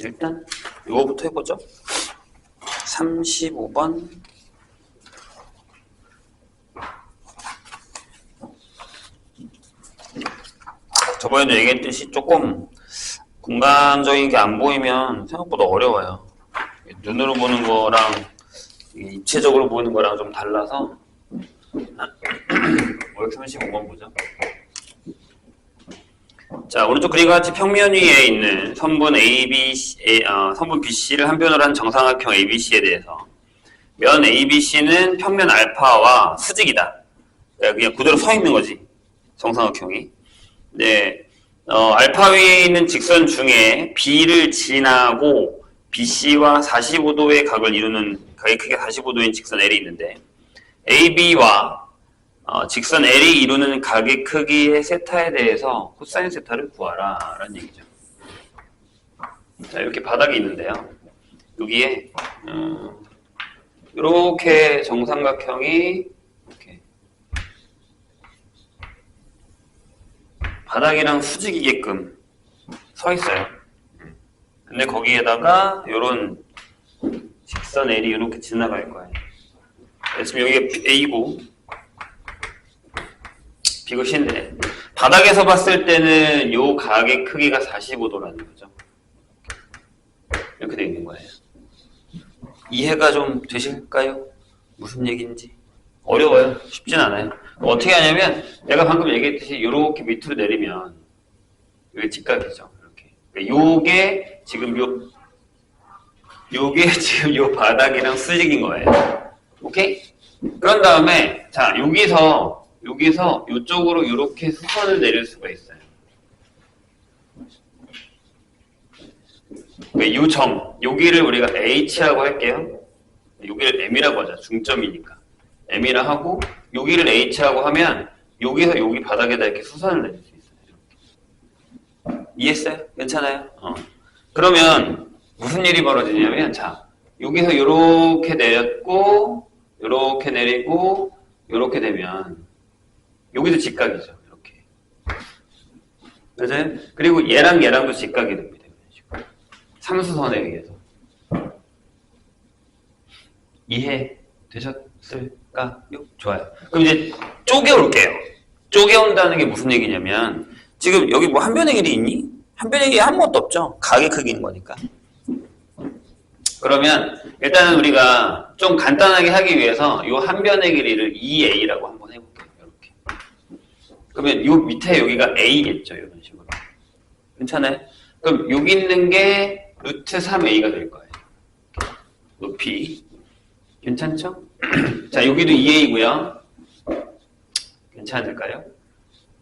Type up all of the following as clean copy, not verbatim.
일단 이거부터 해보죠. 35번. 저번에도 얘기했듯이 조금 공간적인 게 안 보이면 생각보다 어려워요. 눈으로 보는 거랑 입체적으로 보이는 거랑 좀 달라서. 35번 보죠. 자, 오른쪽 그림과 같이 평면 위에 있는 선분 선분 BC를 한 변으로 한 정삼각형 ABC에 대해서 면 ABC는 평면 알파와 수직이다. 그냥 그대로 서 있는 거지. 정삼각형이. 네, 알파 위에 있는 직선 중에 B를 지나고 BC와 45도의 각을 이루는 각의 크기가 45도인 직선 L이 있는데 AB와 직선 L이 이루는 각의 크기의 세타에 대해서 코사인 세타를 구하라 라는 얘기죠. 자, 이렇게 바닥이 있는데요. 여기에 이렇게 정삼각형이 이렇게 바닥이랑 수직이게끔 서 있어요. 근데 거기에다가 이런 직선 L이 이렇게 지나갈 거예요. 지금 여기가 A고 비것인데 바닥에서 봤을 때는 이 각의 크기가 45도라는 거죠. 이렇게 되어 있는 거예요. 이해가 좀 되실까요? 무슨 얘기인지. 어려워요. 쉽진 않아요. 어떻게 하냐면 내가 방금 얘기했듯이 이렇게 밑으로 내리면 이게 직각이죠. 이렇게. 요게 지금 요 바닥이랑 수직인 거예요. 오케이? 그런 다음에 자 여기서 이쪽으로 이렇게 수선을 내릴 수가 있어요. 이 점, 여기를 우리가 H라고 할게요. 여기를 M이라고 하자. 중점이니까. M이라 하고 여기를 H라고 하면 여기서 여기 바닥에다 이렇게 수선을 내릴 수 있어요. 이해했어요? 괜찮아요? 그러면 무슨 일이 벌어지냐면 자 여기서 이렇게 내렸고 이렇게 내리고 이렇게 되면 여기도 직각이죠. 이렇게. 맞아요? 그리고 얘랑도 직각이 됩니다. 이런 식으로. 삼수선에 의해서. 이해 되셨을까요? 좋아요. 그럼 이제 쪼개올게요. 쪼개온다는 게 무슨 얘기냐면 지금 여기 뭐 한 변의 길이 있니? 한 변의 길이 아무것도 없죠. 각의 크기인 거니까. 그러면 일단은 우리가 좀 간단하게 하기 위해서 이 한 변의 길이를 2a라고 한번 해볼게요. 이렇게. 그러면 요 밑에 여기가 a겠죠. 이런 식으로. 괜찮아요? 그럼 여기 있는 게 루트 3a가 될 거예요. 높이. 괜찮죠? 자, 여기도 2a고요. 괜찮을까요?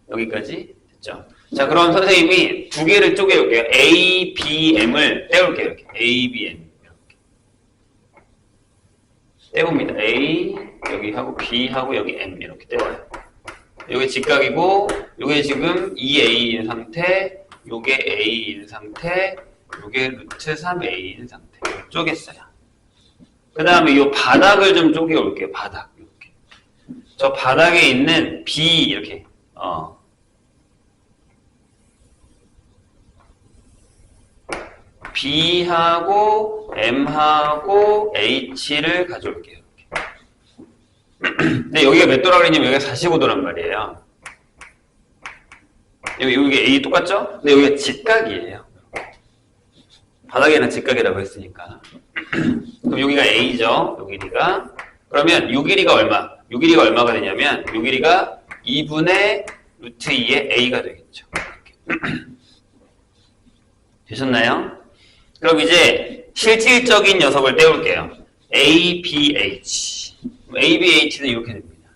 여기까지 됐죠? 자, 그럼 선생님이 두 개를 쪼개올게요. a, b, m을 떼올게요. 이렇게. a, b, m. 떼봅니다. A, 여기 하고 B 하고 여기 M 이렇게 떼워요. 여기 직각이고 요게 지금 2A인 상태, 요게 A인 상태, 요게 루트 3A인 상태. 쪼갰어요. 그 다음에 요 바닥을 좀 쪼개 올게요. 바닥. 이렇게. 저 바닥에 있는 B 이렇게 B하고 M하고 H를 가져올게요. 근데 여기가 몇 도라고 그랬냐면 여기가 45도란 말이에요. 여기 A 똑같죠? 근데 여기가 직각이에요. 바닥에는 직각이라고 했으니까. 그럼 여기가 A죠? 요 길이가. 그러면 요 길이가 얼마? 요 길이가 얼마가 되냐면 요 길이가 2분의 루트 2의 A가 되겠죠. 되셨나요? 그럼 이제 실질적인 녀석을 떼올게요. ABH. ABH는 이렇게 됩니다.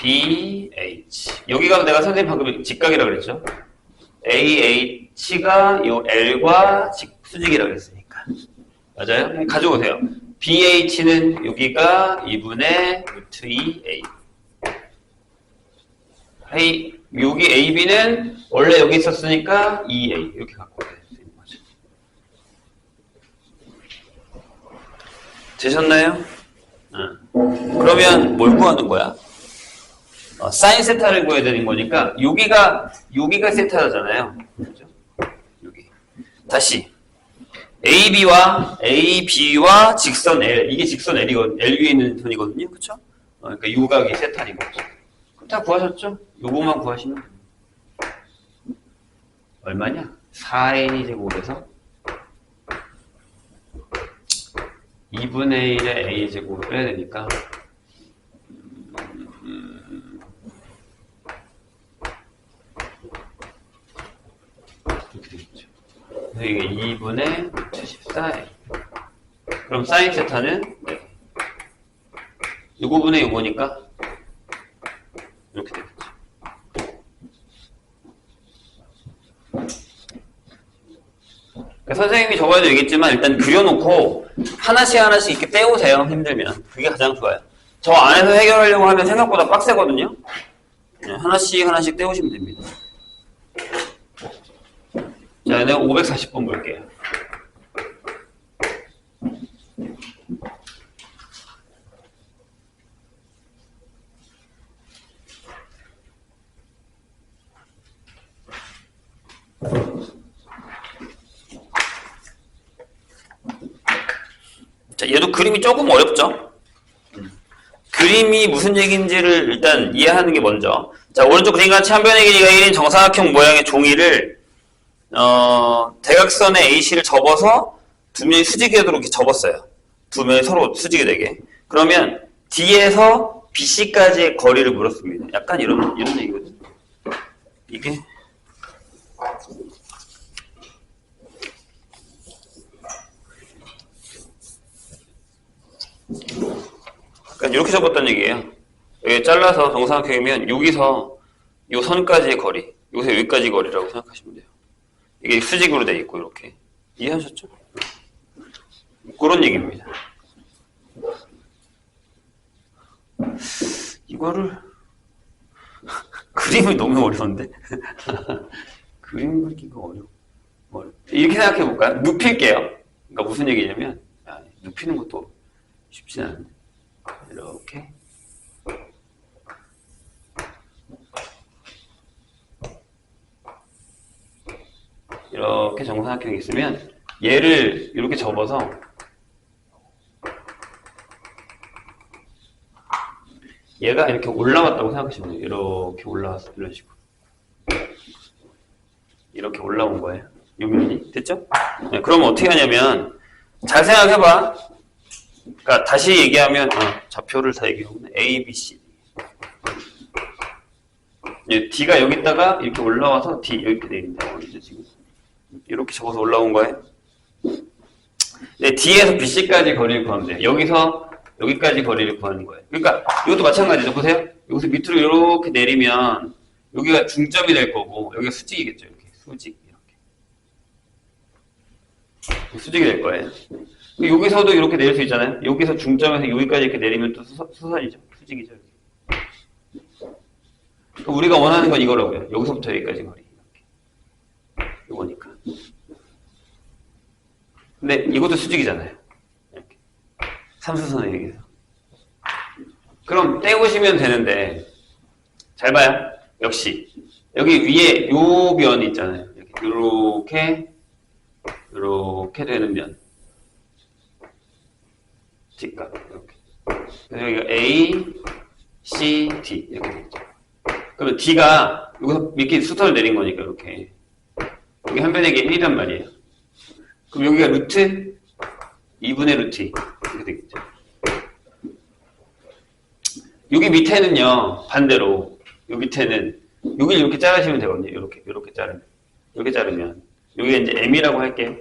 ABH. 여기가 내가 선생님 방금 직각이라고 그랬죠? AH가 요 L과 수직이라고 그랬으니까. 맞아요? 가져오세요. BH는 여기가 2분의 루트 2A. 여기 AB는 원래 여기 있었으니까 2A 이렇게 갖고 올 수 있는 거죠. 되셨나요? 그러면 뭘 구하는 거야? 사인 세타를 구해야 되는 거니까 여기가 세타잖아요. 그죠? 여기. 다시 AB와 직선 L, 이게 직선 L이거든요. L 위에 있는 선이거든요. 그쵸? 그러니까 요각이 세타인 거죠. 그럼 다 구하셨죠? 요거만 구하시면 됩니다. 얼마냐? 4A니 제곱에서 2분의 1의 A 제곱을 빼야 되니까 이렇게 되겠죠. 이게 2분의 74A. 그럼 사인 세타는 요거분의 요거니까 이렇게 되겠죠. 그러니까 선생님이 저번에도 얘기했지만 일단 그려놓고 하나씩 이렇게 떼오세요. 힘들면. 그게 가장 좋아요. 저 안에서 해결하려고 하면 생각보다 빡세거든요. 하나씩 떼오시면 됩니다. 자, 내가 540번 볼게요. 자, 얘도 그림이 조금 어렵죠? 그림이 무슨 얘기인지를 일단 이해하는 게 먼저. 자, 오른쪽 그림같이 한 변의 길이가 1인 정사각형 모양의 종이를 대각선에 AC를 접어서 두 면이 수직이 되도록 이렇게 접었어요. 두 면이 서로 수직이 되게. 그러면 D에서 BC까지의 거리를 물었습니다. 약간 이런 얘기거든요. 이게 약간 이렇게 접었다는 얘기예요. 여기 잘라서 정사각형이면 여기서 요 선까지의 거리, 여기서 여기까지 거리라고 생각하시면 돼요. 이게 수직으로 돼 있고 이렇게. 이해하셨죠? 그런 얘기입니다. 이거를 그림이 너무 어려운데? 그림 그리기가 어려워. 이렇게 생각해 볼까요? 눕힐게요. 그러니까 무슨 얘기냐면 눕히는 것도 쉽지 않은데 이렇게 이렇게 정사각형이 있으면 얘를 이렇게 접어서 얘가 이렇게 올라왔다고 생각하시면 돼요. 이렇게 올라왔어. 이런 식으로. 이렇게 올라온 거예요. 요 면이. 됐죠? 네, 그러면 어떻게 하냐면 잘 생각해봐. 그러니까 다시 얘기하면 좌표를 다 얘기하면 A, B, C. D가 여기다가 이렇게 올라와서 D 이렇게 내린다. 지금 이렇게 접어서 올라온 거예요. 네, D에서 BC까지 거리를 구하면 돼요. 여기서 여기까지 거리를 구하는 거예요. 그러니까 이것도 마찬가지죠. 보세요. 여기서 밑으로 이렇게 내리면 여기가 중점이 될 거고 여기가 수직이겠죠. 이렇게 수직 이렇게 수직이 될 거예요. 여기서도 이렇게 내릴 수 있잖아요. 여기서 중점에서 여기까지 이렇게 내리면 또 수선이죠. 수직이죠. 우리가 원하는 건 이거라고요. 여기서부터 여기까지 거리. 이렇게. 이거니까. 근데 이것도 수직이잖아요. 이렇게. 삼수선에 얘기해서. 그럼 떼우시면 되는데 잘 봐요. 역시 여기 위에 요 면이 있잖아요. 이렇게 되는 면. D값 이렇게. 그래서 여기가 A, C, D 이렇게 되겠죠. 그러면 D가 여기서 이렇게 수선을 내린 거니까 이렇게 여기 한 변의 길이 1이란 말이에요. 그럼 여기가 루트 2분의 루트 2 이렇게 되겠죠. 여기 밑에는요 반대로 여기 밑에는 여기를 이렇게 자르시면 되거든요. 이렇게 자르면 여기가 이제 M이라고 할게요.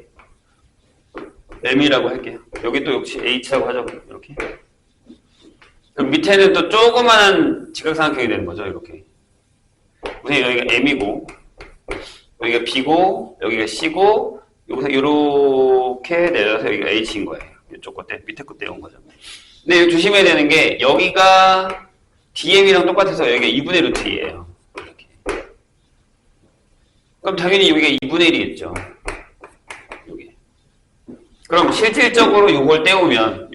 M이라고 할게요. 여기 또 역시 H라고 하자고 이렇게. 그럼 밑에는 또 조그만한 직각삼각형이 되는 거죠. 이렇게. 우선 여기가 M이고 여기가 B고 여기가 C고 여기서 이렇게 내려서 여기가 H인 거예요. 이쪽 끝에 밑에 끝에 온 거죠. 근데 여기 조심해야 되는 게 여기가 DM이랑 똑같아서 여기가 2분의 루트 2예요. 이렇게. 그럼 당연히 여기가 2분의 1이겠죠. 여기. 그럼 실질적으로 요걸 떼우면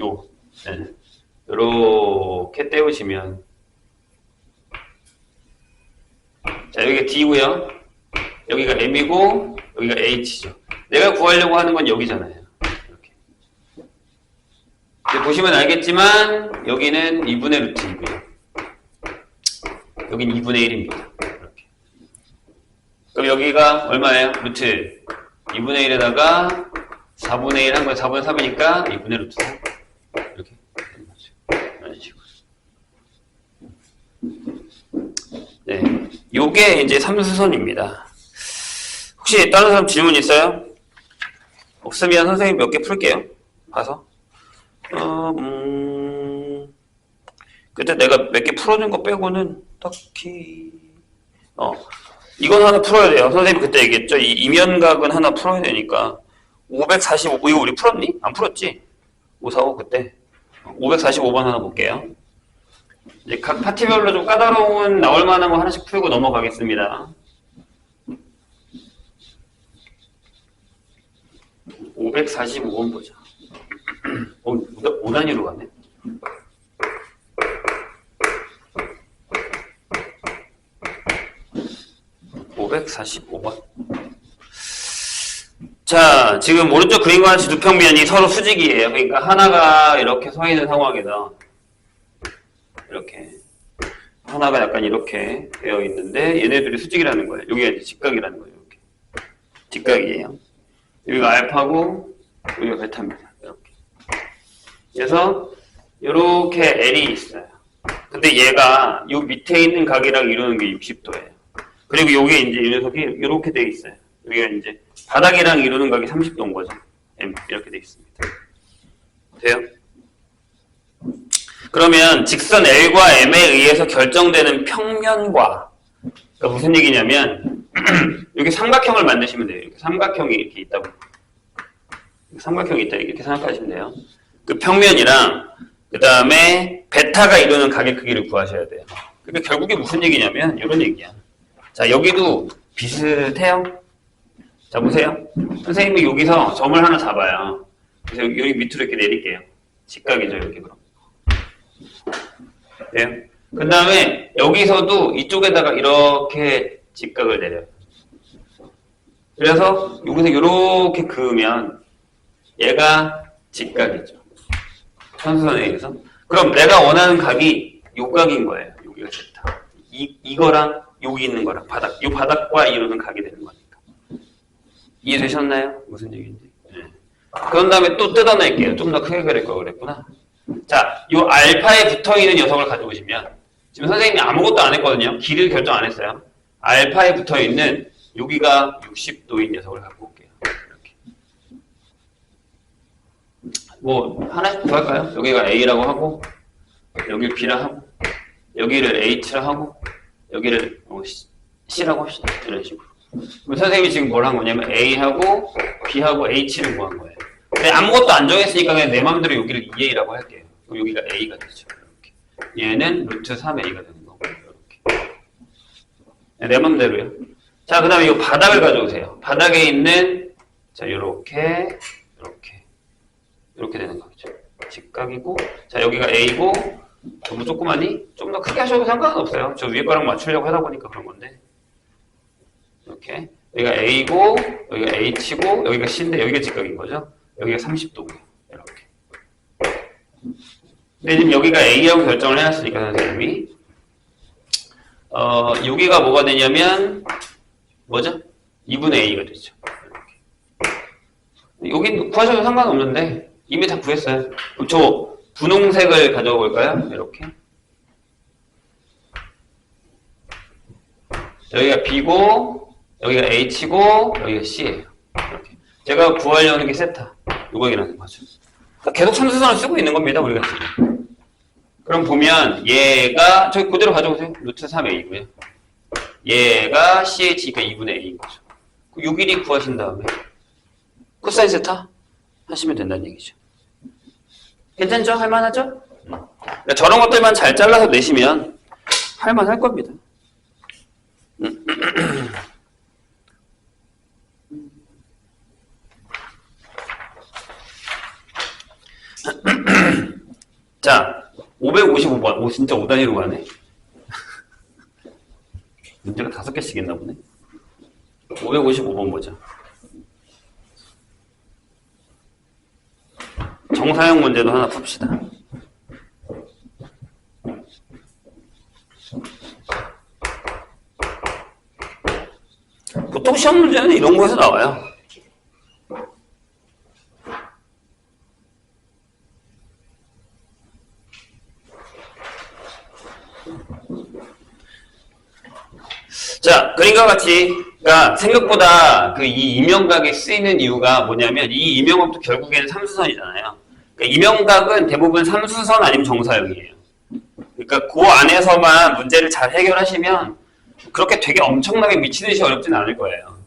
이렇게 떼우시면 자, 여기가 D고요. 여기가 M이고 여기가 H죠. 내가 구하려고 하는 건 여기잖아요. 이렇게. 보시면 알겠지만 여기는 2분의 루트 2고요. 여긴 2분의 1입니다. 이렇게. 그럼 여기가 얼마예요? 루트 2분의 1에다가 4분의 1 한 건 4분의 3이니까 2분의 루트 4. 이렇게 되는 거죠. 이런 식으로. 네. 요게 이제 삼수선입니다. 혹시 다른 사람 질문 있어요? 없으면 선생님 몇 개 풀게요. 봐서. 그때 내가 몇 개 풀어준 거 빼고는 딱히, 이건 하나 풀어야 돼요. 선생님이 그때 얘기했죠. 이 이면각은 하나 풀어야 되니까. 545, 이거 우리 풀었니? 안 풀었지? 545 그때. 545번 하나 볼게요. 이제 각 파티별로 좀 까다로운 나올 만한 거 하나씩 풀고 넘어가겠습니다. 545번 보자. 5단위로 가네. (545번) 자, 지금 오른쪽 그림과 같이 두 평면이 서로 수직이에요. 그러니까 하나가 이렇게 서 있는 상황에다 이렇게 하나가 약간 이렇게 되어 있는데 얘네들이 수직이라는 거예요. 여기가 이제 직각이라는 거예요. 이렇게 직각이에요. 여기가 알파고 여기가 베타입니다. 이렇게. 그래서 이렇게 L이 있어요. 근데 얘가 요 밑에 있는 각이랑 이루는 게 60도예요. 그리고 여기에 이제 이 녀석이 이렇게 되어 있어요. 여기가 이제 바닥이랑 이루는 각이 30도인 거죠. M 이렇게 되어 있습니다. 돼요? 그러면 직선 L과 M에 의해서 결정되는 평면과, 그러니까 무슨 얘기냐면 여기 삼각형을 만드시면 돼요. 이렇게 삼각형이 이렇게 있다고. 삼각형이 있다 이렇게 생각하시면 돼요. 그 평면이랑 그 다음에 베타가 이루는 각의 크기를 구하셔야 돼요. 그러니까 결국에 무슨 얘기냐면 이런 얘기야. 자, 여기도 비슷해요. 자, 보세요. 선생님이 여기서 점을 하나 잡아요. 그래서 여기 밑으로 이렇게 내릴게요. 직각이죠, 이렇게 그럼. 네. 그 다음에 여기서도 이쪽에다가 이렇게 직각을 내려요. 그래서 여기서 이렇게 그으면 얘가 직각이죠. 선수선에 의해서. 그럼 내가 원하는 각이 요 각인 거예요. 여기가 됐다. 이거랑 여기 있는 거랑 바닥. 요 바닥과 이루는 각이 되는 거니까. 이해되셨나요? 무슨 얘기인지. 네. 그런 다음에 또 뜯어낼게요. 좀 더 크게 그릴 걸 그랬구나. 자, 요 알파에 붙어있는 녀석을 가져오시면 지금 선생님이 아무것도 안 했거든요. 길이를 결정 안 했어요. 알파에 붙어있는 여기가 60도인 녀석을 갖고 올게요. 이렇게. 뭐 하나씩 구할까요? 여기가 A라고 하고 여기를 B라 하고 여기를 H라 하고 여기를 C라고 합시다. 이런 식으로. 그럼 선생님이 지금 뭘 한 거냐면 A하고 B하고 H를 구한 거예요. 근데 아무것도 안 정했으니까 그냥 내 마음대로 여기를 2A라고 할게요. 그럼 여기가 A가 되죠. 이렇게. 얘는 루트 3A가 되는 거고 이렇게. 내 마음대로요. 자, 그 다음에 이 바닥을 가져오세요. 바닥에 있는 자, 요렇게 이렇게 되는 거죠. 직각이고 자, 여기가 A고 너무 조그마니? 좀 더 크게 하셔도 상관은 없어요. 저 위에 거랑 맞추려고 하다 보니까 그런 건데. 이렇게. 여기가 A고, 여기가 H고, 여기가 C인데, 여기가 직각인 거죠? 여기가 30도고요. 이렇게. 근데 지금 여기가 A하고 결정을 해놨으니까, 선생님이. 여기가 뭐가 되냐면, 뭐죠? 2분의 A가 되죠. 이렇게. 여긴 구하셔도 상관없는데, 이미 다 구했어요. 그럼 저 분홍색을 가져가 볼까요? 이렇게. 여기가 B고, 여기가 H고, 여기가 C예요. 이렇게. 제가 구하려는 게 세타. 요거이라는 거죠. 그러니까 계속 참수선을 쓰고 있는 겁니다, 우리가 지금. 그럼 보면, 얘가, 저기 그대로 가져오세요. 루트 3A고요. 얘가 CH니까 2분의 A인 거죠. 요 길이 구하신 다음에, 코사인 세타? 하시면 된다는 얘기죠. 괜찮죠? 할만하죠? 그러니까 저런 것들만 잘 잘라서 내시면, 할만할 겁니다. 자, 555번. 오, 진짜 5단위로 가네. 문제가 5개씩 있나 보네. 555번 보자. 정사형 문제도 하나 풉시다. 보통 시험 문제는 이런 거에서 나와요. 자, 그림과 같이, 그러니까 생각보다 그 이 이명각이 쓰이는 이유가 뭐냐면 이 이명각도 결국에는 삼수선이잖아요. 그러니까 이명각은 대부분 삼수선 아니면 정사형이에요. 그러니까 그 안에서만 문제를 잘 해결하시면 그렇게 되게 엄청나게 미치듯이 어렵진 않을 거예요.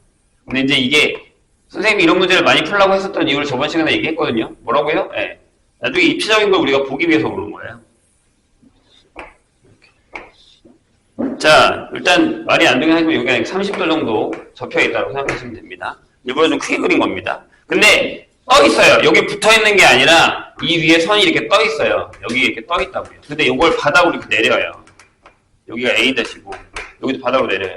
근데 이제 이게 선생님이 이런 문제를 많이 풀라고 했었던 이유를 저번 시간에 얘기했거든요. 뭐라고요? 네. 나중에 입체적인 걸 우리가 보기 위해서 그런 거예요. 자, 일단 말이 안 되긴 하지만 여기가 30도 정도 접혀 있다고 생각하시면 됩니다. 일부러 좀 크게 그린 겁니다. 근데 떠 있어요. 여기 붙어 있는 게 아니라 이 위에 선이 이렇게 떠 있어요. 여기 이렇게 떠 있다고요. 근데 이걸 바닥으로 이렇게 내려요. 여기가 A-고 여기도 바닥으로 내려요.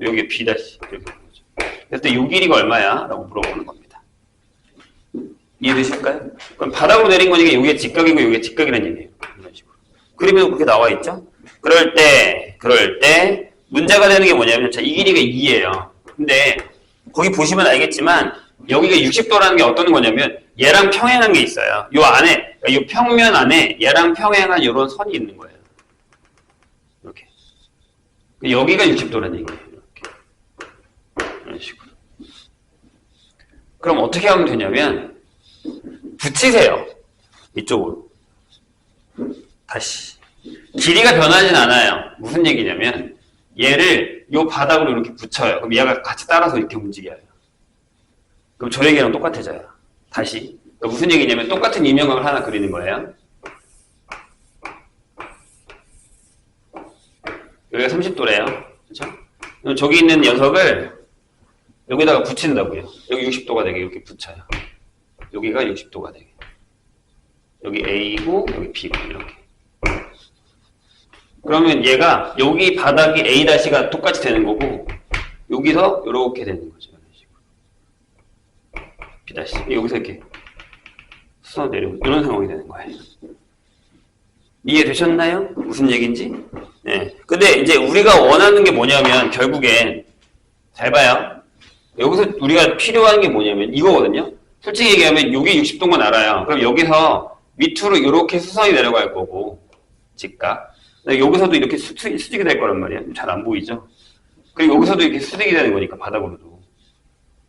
여기 B- 이렇게 보죠. 그래서 이 길이가 얼마야? 라고 물어보는 겁니다. 이해되실까요? 그럼 바닥으로 내린 거니까 여기가 직각이고 여기가 직각이라는 얘기예요. 이런 식으로. 그림에도 그렇게 나와 있죠? 그럴 때 문제가 되는 게 뭐냐면 자, 이 길이가 2예요. 근데 거기 보시면 알겠지만 여기가 60도라는 게 어떤 거냐면 얘랑 평행한 게 있어요. 요 안에, 이 평면 안에 얘랑 평행한 이런 선이 있는 거예요. 이렇게. 여기가 60도라는 얘기예요. 이렇게. 이런 식으로. 그럼 어떻게 하면 되냐면 붙이세요. 이쪽으로. 다시. 길이가 변하진 않아요. 무슨 얘기냐면 얘를 요 바닥으로 이렇게 붙여요. 그럼 얘가 같이 따라서 이렇게 움직여요. 그럼 저 얘기랑 똑같아져요. 다시. 그러니까 무슨 얘기냐면 똑같은 이명각을 하나 그리는 거예요. 여기가 30도래요. 그렇죠? 그럼 저기 있는 녀석을 여기다가 붙인다고요. 여기 60도가 되게 이렇게 붙여요. 여기가 60도가 되게. 여기 A고 여기 B고 이렇게. 그러면 얘가 여기 바닥이 A-가 똑같이 되는 거고 여기서 이렇게 되는 거죠. B- 여기서 이렇게 수서 내려오고 이런 상황이 되는 거예요. 이해되셨나요? 무슨 얘기인지? 네. 근데 이제 우리가 원하는 게 뭐냐면 결국엔 잘 봐요. 여기서 우리가 필요한 게 뭐냐면 이거거든요. 솔직히 얘기하면 여기 60도인 알아요. 그럼 여기서 밑으로 이렇게 수선이 내려갈 거고 직각. 여기서도 이렇게 수직이 될 거란 말이에요. 잘 안 보이죠? 그리고 여기서도 이렇게 수직이 되는 거니까, 바닥으로도.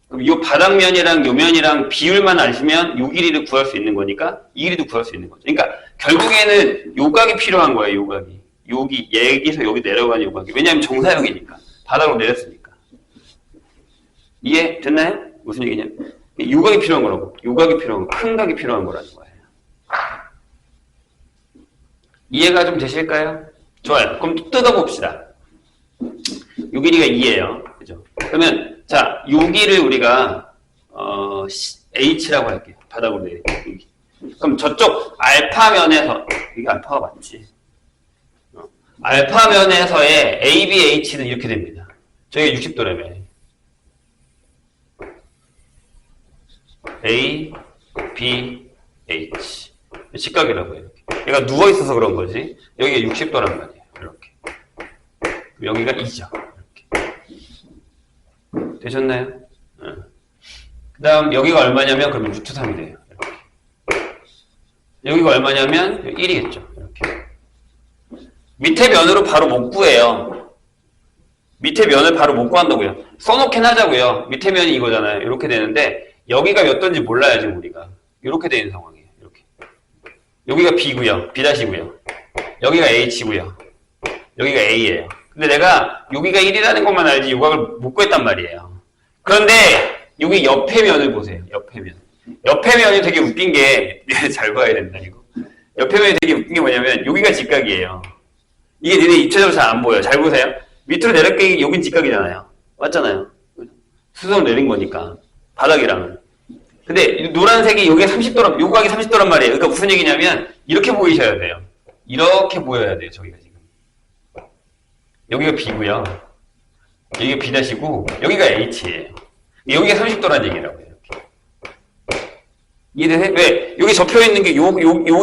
그럼 이 바닥면이랑 요 면이랑 비율만 아시면 요 길이를 구할 수 있는 거니까, 이 길이도 구할 수 있는 거죠. 그러니까, 결국에는 요각이 필요한 거예요, 요각이. 여기서 여기 내려가는 요각이. 왜냐하면 정사형이니까. 바닥으로 내렸으니까. 이해 됐나요? 무슨 얘기냐면, 요각이 필요한 거라고. 요각이 필요한 거, 큰 각이 필요한 거라는 거예요. 이해가 좀 되실까요? 좋아요. 그럼 또 뜯어봅시다. 요 길이가 2예요. 그죠? 그러면, 자, 요 길을 우리가, H라고 할게요. 바닥으로 내릴게요. 그럼 저쪽 알파면에서, 이게 알파가 맞지? 알파면에서의 ABH는 이렇게 됩니다. 저게 60도라며. A, B, H. 직각이라고 해요. 얘가 누워있어서 그런 거지. 여기가 60도란 말이에요. 이렇게. 여기가 2죠. 이렇게. 되셨나요? 그 다음, 여기가 얼마냐면, 그러면 루트 3이 돼요. 이렇게. 여기가 얼마냐면, 1이겠죠. 이렇게. 밑에 면으로 바로 못 구해요. 밑에 면을 바로 못 구한다고요. 써놓긴 하자고요. 밑에 면이 이거잖아요. 이렇게 되는데, 여기가 몇 도인지 몰라요, 지금 우리가. 이렇게 되는 상황이에요. 이렇게. 여기가 B고요. B-고요. 여기가 H고요. 여기가 A예요. 근데 내가 여기가 1이라는 것만 알지 요각을 못 구했단 말이에요. 그런데 여기 옆에 면을 보세요. 옆에 면. 옆에 면이 되게 웃긴 게 잘 봐야 된다 이거. 옆에 면이 되게 웃긴 게 뭐냐면 여기가 직각이에요. 이게 니네 입체적으로 잘 안 보여요. 잘 보세요. 밑으로 내려가기 여긴 직각이잖아요. 맞잖아요. 수성 내린 거니까. 바닥이랑은. 근데 노란색이 여기가 30도란, 요각이 30도란 말이에요. 그러니까 무슨 얘기냐면 이렇게 보이셔야 돼요. 이렇게 보여야 돼요. 저기가 지금. 여기가 B고요. 여기가 B-고 여기가 H예요. 여기가 30도라는 얘기라고요. 이해되세요? 왜? 여기 접혀 있는 게 요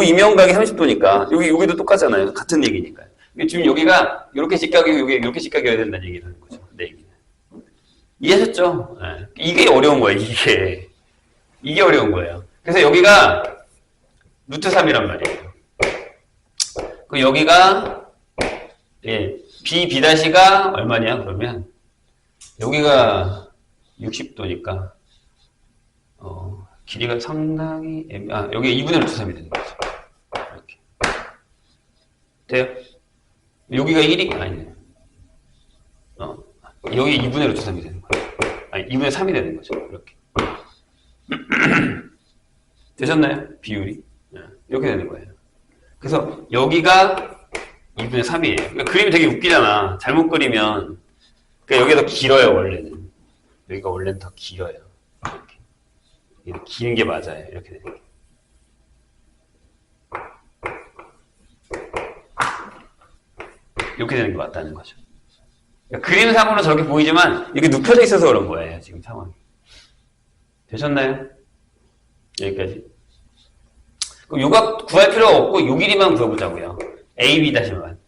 이면각이 30도니까 여기도 똑같잖아요. 같은 얘기니까요. 지금 여기가 이렇게 직각이고 여기 이렇게 직각이어야 된다는 얘기라는 거죠. 내 얘기는. 이해하셨죠? 네. 이게 어려운 거예요. 이게 어려운 거예요. 그래서 여기가 루트 3이란 말이에요. 그 여기가 예, B-가 얼마냐? 그러면 여기가 60도니까 길이가 상당히 여기 2분의 루트 3이 되는 거죠. 이렇게. 돼요? 여기가 1이 아니네요. 여기 2분의 루트 3이 되는 거예요. 아니 2분의 3이 되는 거죠. 이렇게. 되셨나요? 비율이? 네. 이렇게 되는 거예요. 그래서 여기가 2분의 3이에요. 그러니까 그림이 되게 웃기잖아. 잘못 그리면. 그러니까 여기가 더 길어요, 원래는. 여기가 원래는 더 길어요. 이렇게. 긴 게 맞아요. 이렇게 되는 게. 이렇게 되는 게 맞다는 거죠. 그러니까 그림상으로 저렇게 보이지만 이게 눕혀져 있어서 그런 거예요. 지금 상황이. 되셨나요? 여기까지. 그럼 요각 구할 필요가 없고 요 길이만 구해보자고요. AB-만.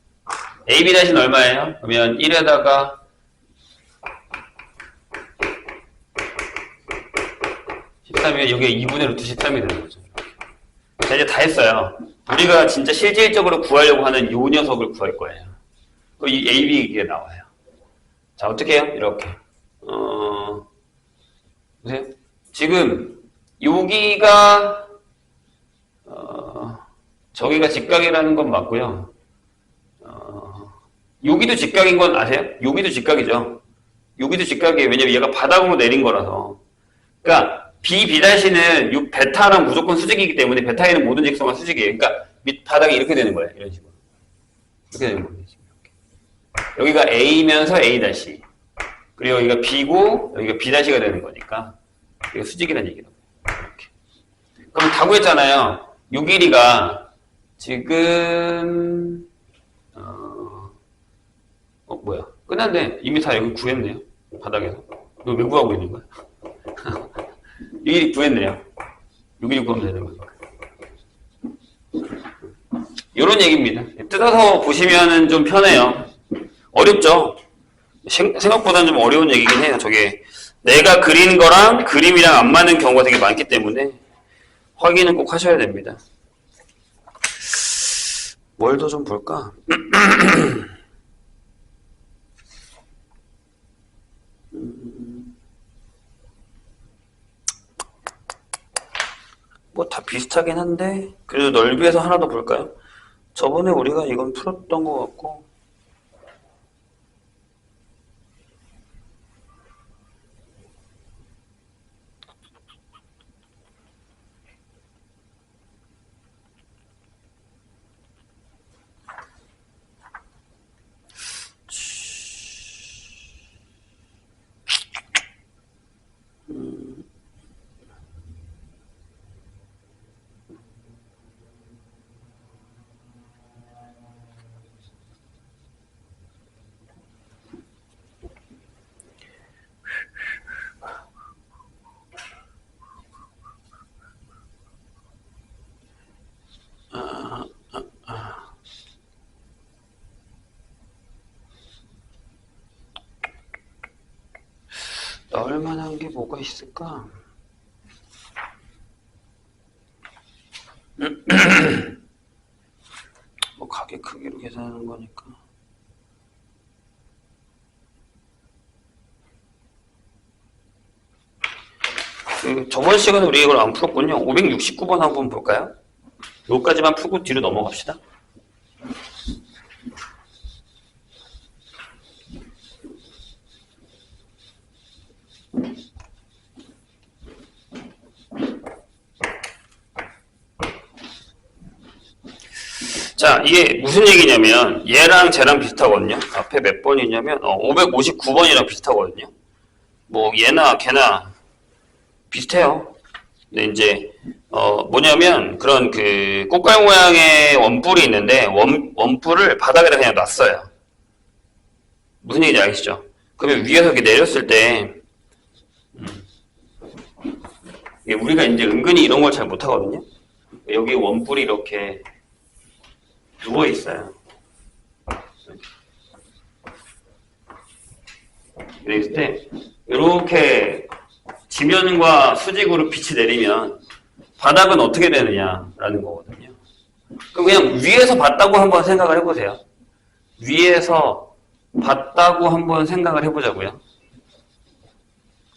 AB-는 얼마예요? 그러면 1에다가 13이면 여기에 2분의 루트 13이 되는 거죠. 자, 이제 다 했어요. 우리가 진짜 실질적으로 구하려고 하는 요 녀석을 구할 거예요. 이 AB 이게 나와요. 자, 어떻게 해요? 이렇게. 보세요. 지금 여기가 저기가 직각이라는 건 맞고요. 여기도 직각인 건 아세요? 여기도 직각이죠. 여기도 직각이에요. 왜냐면 얘가 바닥으로 내린 거라서. 그러니까 B-는 이 베타랑 무조건 수직이기 때문에 베타에는 모든 직선과 수직이에요. 그러니까 밑 바닥이 이렇게 되는 거예요. 이런 식으로. 이렇게 되는 거예요. 여기가 A면서 A-. 그리고 여기가 B고 여기가 B-가 되는 거니까 이거 수직이라는 얘기라고. 이렇게. 그럼 다 구했잖아요. 요 길이가 지금 뭐야? 끝났네. 이미 다 여기 구했네요. 바닥에서. 이거 왜 구하고 있는 거야? 이 길이 구했네요. 요 길이 구하면 되는 거니까. 요런 얘기입니다. 뜯어서 보시면은 좀 편해요. 어렵죠? 생각보다는 좀 어려운 얘기긴 해요. 저게 내가 그린 거랑 그림이랑 안 맞는 경우가 되게 많기 때문에 확인은 꼭 하셔야 됩니다. 뭘 더 좀 볼까? 뭐 다 비슷하긴 한데 그래도 넓이에서 하나 더 볼까요? 저번에 우리가 이건 풀었던 것 같고 넣을 만한 게 뭐가 있을까? 뭐 가게 크기로 계산하는 거니까. 저번 시간에 우리 이걸 안 풀었군요. 569번 한번 볼까요? 여기까지만 풀고 뒤로 넘어갑시다. 자, 이게 무슨 얘기냐면 얘랑 쟤랑 비슷하거든요. 앞에 몇 번이냐면 559번이랑 비슷하거든요. 뭐 얘나 걔나 비슷해요. 근데 이제 뭐냐면 그런 그 꽃갈 모양의 원뿔이 있는데 원뿔을 바닥에다 그냥 놨어요. 무슨 얘기인지 아시죠? 그러면 위에서 이렇게 내렸을 때 우리가 이제 은근히 이런 걸 잘 못하거든요. 여기 원뿔이 이렇게 누워 있어요. 그랬을 때 이렇게 지면과 수직으로 빛이 내리면 바닥은 어떻게 되느냐라는 거거든요. 그럼 그냥 위에서 봤다고 한번 생각을 해보세요. 위에서 봤다고 한번 생각을 해보자고요.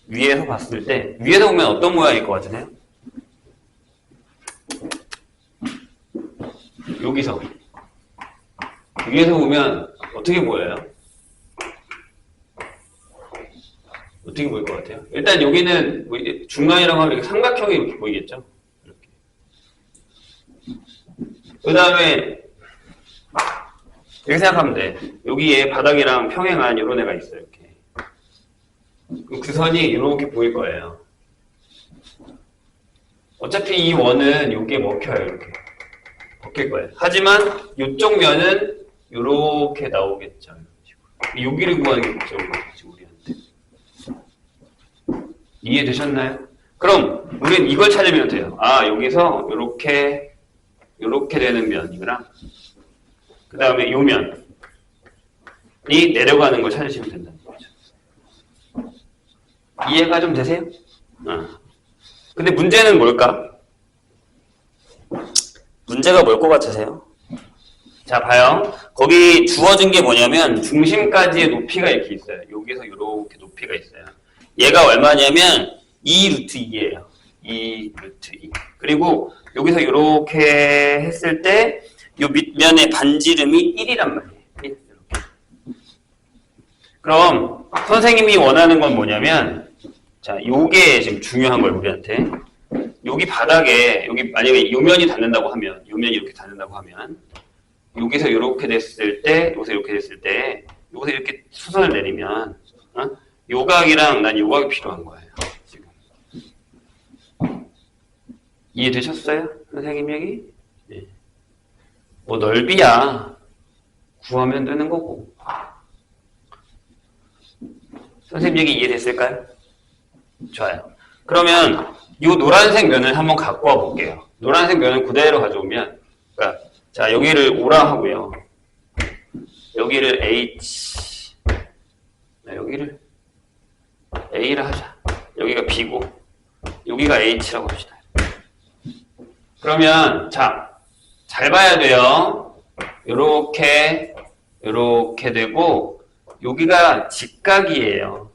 위에서 봤을 때 위에서 보면 어떤 모양일 것 같으세요? 여기서 위에서 보면 어떻게 보여요? 어떻게 보일 것 같아요? 일단 여기는 뭐 중간이라고 하면 이렇게 삼각형이 이렇게 보이겠죠? 이렇게. 그 다음에 이렇게 생각하면 돼. 여기에 바닥이랑 평행한 이런 애가 있어요. 이렇게. 그 선이 이렇게 보일 거예요. 어차피 이 원은 여기에 먹혀요. 이렇게. 먹힐 거예요. 하지만 이쪽 면은 이렇게 나오겠죠. 여기를 구하는 게 목적이겠지, 우리한테. 이해되셨나요? 그럼 우리는 이걸 찾으면 돼요. 아, 여기서 이렇게 되는 면이구나. 그 다음에 요 면이 내려가는 걸 찾으시면 된다는 거죠. 이해가 좀 되세요? 근데 문제는 뭘까? 문제가 뭘 것 같으세요? 자, 봐요. 거기 주어진 게 뭐냐면 중심까지의 높이가 이렇게 있어요. 여기서 이렇게 높이가 있어요. 얘가 얼마냐면 2 루트 2예요. 2 루트 2. 그리고 여기서 이렇게 했을 때 이 밑면의 반지름이 1이란 말이에요. 1. 그럼 선생님이 원하는 건 뭐냐면, 자, 요게 지금 중요한 걸 우리한테. 여기 바닥에, 여기 만약에 요 면이 닿는다고 하면, 요 면이 이렇게 닿는다고 하면, 여기서 이렇게 됐을 때, 여기서 이렇게 됐을 때, 여기서 이렇게 수선을 내리면, 요 각이랑 난 요 각이 필요한 거예요. 지금. 이해되셨어요? 선생님 얘기? 네. 뭐 넓이야 구하면 되는 거고. 선생님 얘기 이해됐을까요? 좋아요. 그러면 이 노란색 면을 한번 갖고 와 볼게요. 노란색 면을 그대로 가져오면, 그러니까 자, 여기를 O라 하고요. 여기를 H, 여기를 A라 하자. 여기가 B고 여기가 H라고 합시다. 그러면 자, 잘 봐야 돼요. 요렇게 되고 여기가 직각이에요.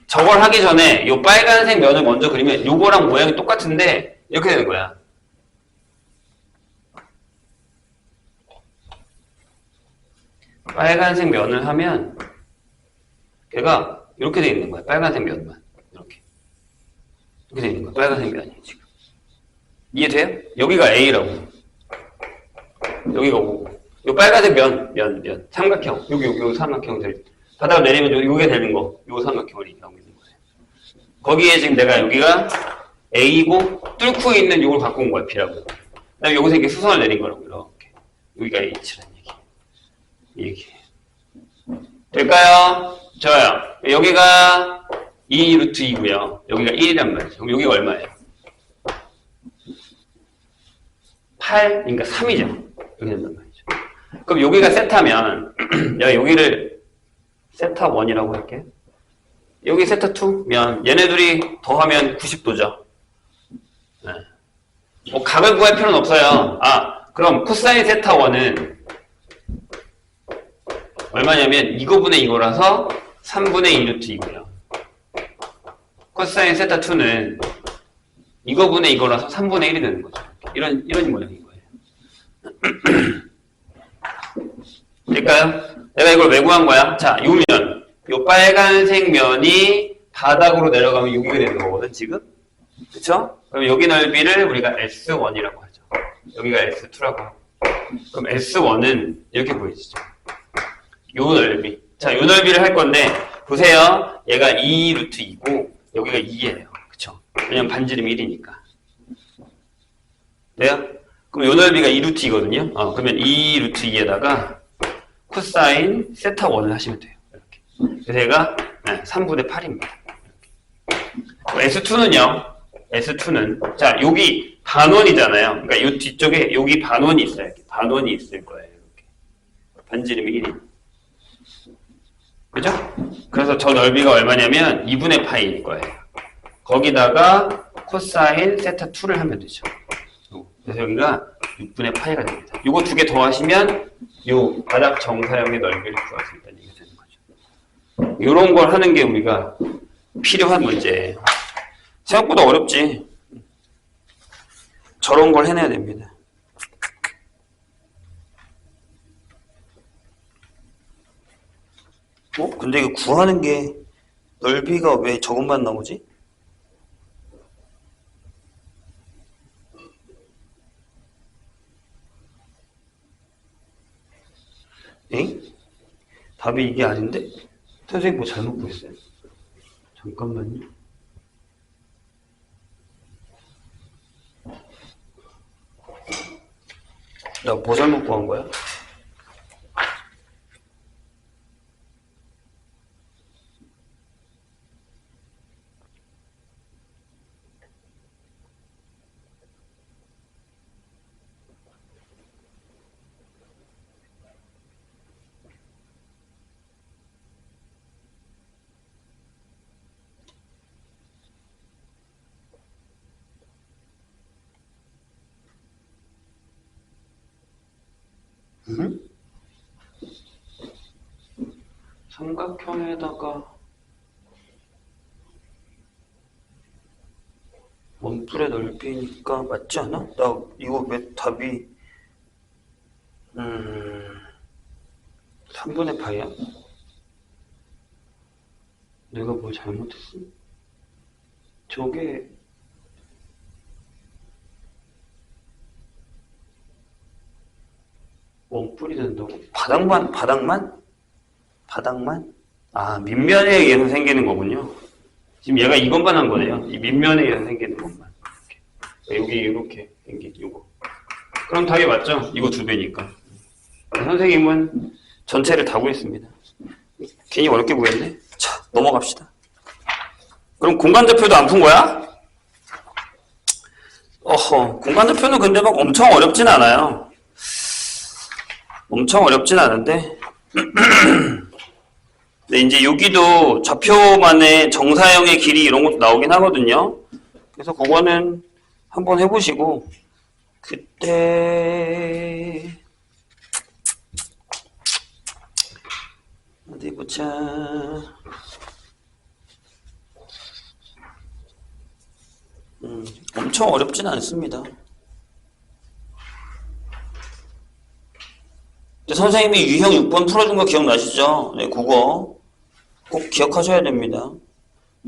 저걸 하기 전에 요 빨간색 면을 먼저 그리면 요거랑 모양이 똑같은데 이렇게 되는 거야. 빨간색 면을 하면 걔가 이렇게 돼 있는 거야. 빨간색 면만 이렇게 돼 있는 거야. 빨간색 면이 지금. 이해돼요? 여기가 A라고. 여기가 O고. 요 빨간색 면. 삼각형. 여기 삼각형 될. 바닥을 내리면 요게 되는 거. 요 삼각형을 얘기하고 있는 거예요. 거기에 지금 내가 여기가 A고 뚫고 있는 요걸 갖고 온 거야. B라고. 그 다음에 여기서 이렇게 수선을 내린 거라고. 이렇게. 여기가 H라는 얘기. 될까요? 좋아요. 여기가 2 루트 2고요. 여기가 1이란 말이죠. 그럼 여기가 얼마예요? 8, 그러니까 3이죠. 여기 된단 말이죠. 그럼 여기가 세타면, 내가 여기를 세타 1이라고 할게. 여기 세타 2면, 얘네들이 더하면 90도죠. 네. 뭐, 각을 구할 필요는 없어요. 그럼 코사인 세타 1은 얼마냐면, 이거분의 이거라서 3분의 2 루트 2고요. 코사인 세타 2는 이거분의 이거라서 3분의 1이 되는 거죠. 이런 모양인 거예요. 될까요? 내가 이걸 왜 구한 거야? 자, 요 면. 요 빨간색 면이 바닥으로 내려가면 여기가 되는 거거든, 지금? 그쵸? 그럼 여기 넓이를 우리가 S1이라고 하죠. 여기가 S2라고 하고. 그럼 S1은 이렇게 보이시죠? 요 넓이. 자, 요 넓이를 할 건데, 보세요. 얘가 2 루트 2고, 여기가 2예요. 그쵸? 왜냐면 반지름이 1이니까. 네요? 그럼 요 넓이가 2 루트 2거든요. 그러면 2 루트 2에다가 코사인 세타 1을 하시면 돼요. 이렇게. 그래서 얘가 3분의 8입니다. S2는요. S2는 자 여기 반원이잖아요. 그러니까 이 뒤쪽에 여기 반원이 있어요. 이렇게. 반원이 있을 거예요. 이렇게. 반지 이름이 1이. 그죠? 그래서 저 넓이가 얼마냐면 2분의 파이일 거예요. 거기다가 코사인 세타 2를 하면 되죠. 그래서 여기가 6분의 파이가 됩니다. 요거 두 개 더하시면 요 바닥 정사형의 넓이를 구할 수 있다는 얘기가 되는 거죠. 요런 걸 하는 게 우리가 필요한 문제예요. 생각보다 어렵지. 저런 걸 해내야 됩니다. 근데 이거 구하는 게 넓이가 왜 저것만 나오지? 엥? 답이 이게 아닌데? 선생님 뭐 잘못 구했어요? 잠깐만요. 나 뭐 잘못 구한 거야? 삼각형에다가 원뿔의 넓이니까 맞지 않아? 나 이거 왜 답이 3분의 파이야? 내가 뭘 잘못했어? 저게 원뿔이 된다고? 바닥만? 아, 밑면에 의해서 생기는 거군요. 지금 얘가 이것만 한 거네요. 이 밑면에 의해서 생기는 것만. 이렇게. 여기 이렇게 생긴 요거. 그럼 답이 맞죠? 이거 2배니까. 선생님은 전체를 다 구했습니다. 괜히 어렵게 구했네. 자, 넘어갑시다. 그럼 공간좌표도 안 푼 거야? 공간좌표는 근데 막 엄청 어렵진 않아요. 엄청 어렵진 않은데 근데 이제 여기도 좌표만의 정사형의 길이 이런 것도 나오긴 하거든요. 그래서 그거는 한번 해보시고 그때 어디 보자. 엄청 어렵진 않습니다. 선생님이 유형 6번 풀어준 거 기억나시죠? 네, 그거 꼭 기억하셔야 됩니다.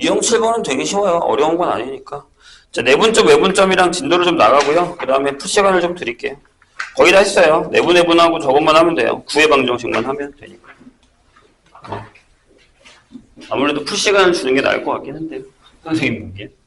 유형 7번은 되게 쉬워요. 어려운 건 아니니까. 자, 내분점, 외분점이랑 진도를 좀 나가고요. 그 다음에 풀 시간을 좀 드릴게요. 거의 다 했어요. 내분하고 저것만 하면 돼요. 구의 방정식만 하면 되니까. 아무래도 풀 시간을 주는 게 나을 것 같긴 한데요. 선생님 보기엔.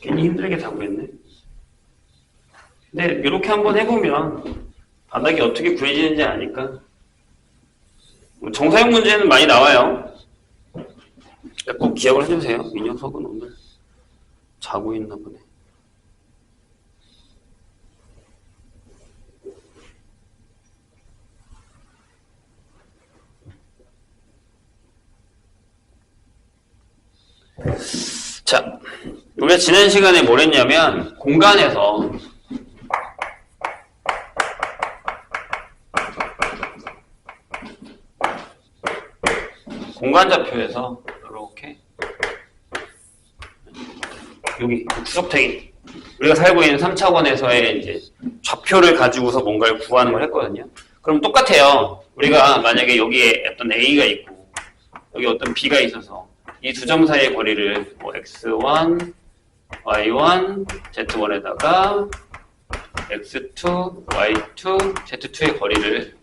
괜히 힘들게 자고 있네. 근데 이렇게 한번 해보면 바닥이 어떻게 구해지는지 아니까. 정사형 문제는 많이 나와요. 꼭 기억을 해주세요. 이 녀석은 오늘 자고 있나 보네. 자, 우리가 지난 시간에 뭘 했냐면 공간에서 공간좌표에서 이렇게 여기 구석탱이 우리가 살고 있는 3차원에서의 이제 좌표를 가지고서 뭔가를 구하는 걸 했거든요. 그럼 똑같아요. 우리가 만약에 여기에 어떤 A가 있고 여기 어떤 B가 있어서 이 두 점 사이의 거리를 뭐 x1, y1, z1에다가 x2, y2, z2의 거리를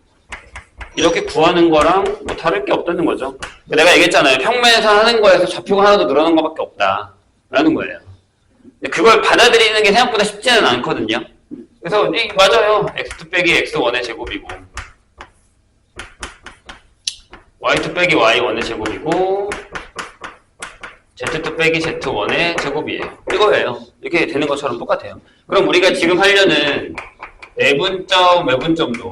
이렇게 구하는 거랑 뭐 다를 게 없다는 거죠. 내가 얘기했잖아요. 평면에서 하는 거에서 좌표가 하나 더 늘어나는 것밖에 없다. 라는 거예요. 근데 그걸 받아들이는 게 생각보다 쉽지는 않거든요. 그래서 맞아요. x2 빼기 x1의 제곱이고 y2 빼기 y1의 제곱이고 z2 빼기 z1의 제곱이에요. 이거예요. 이렇게 되는 것처럼 똑같아요. 그럼 우리가 지금 하려는 매분점도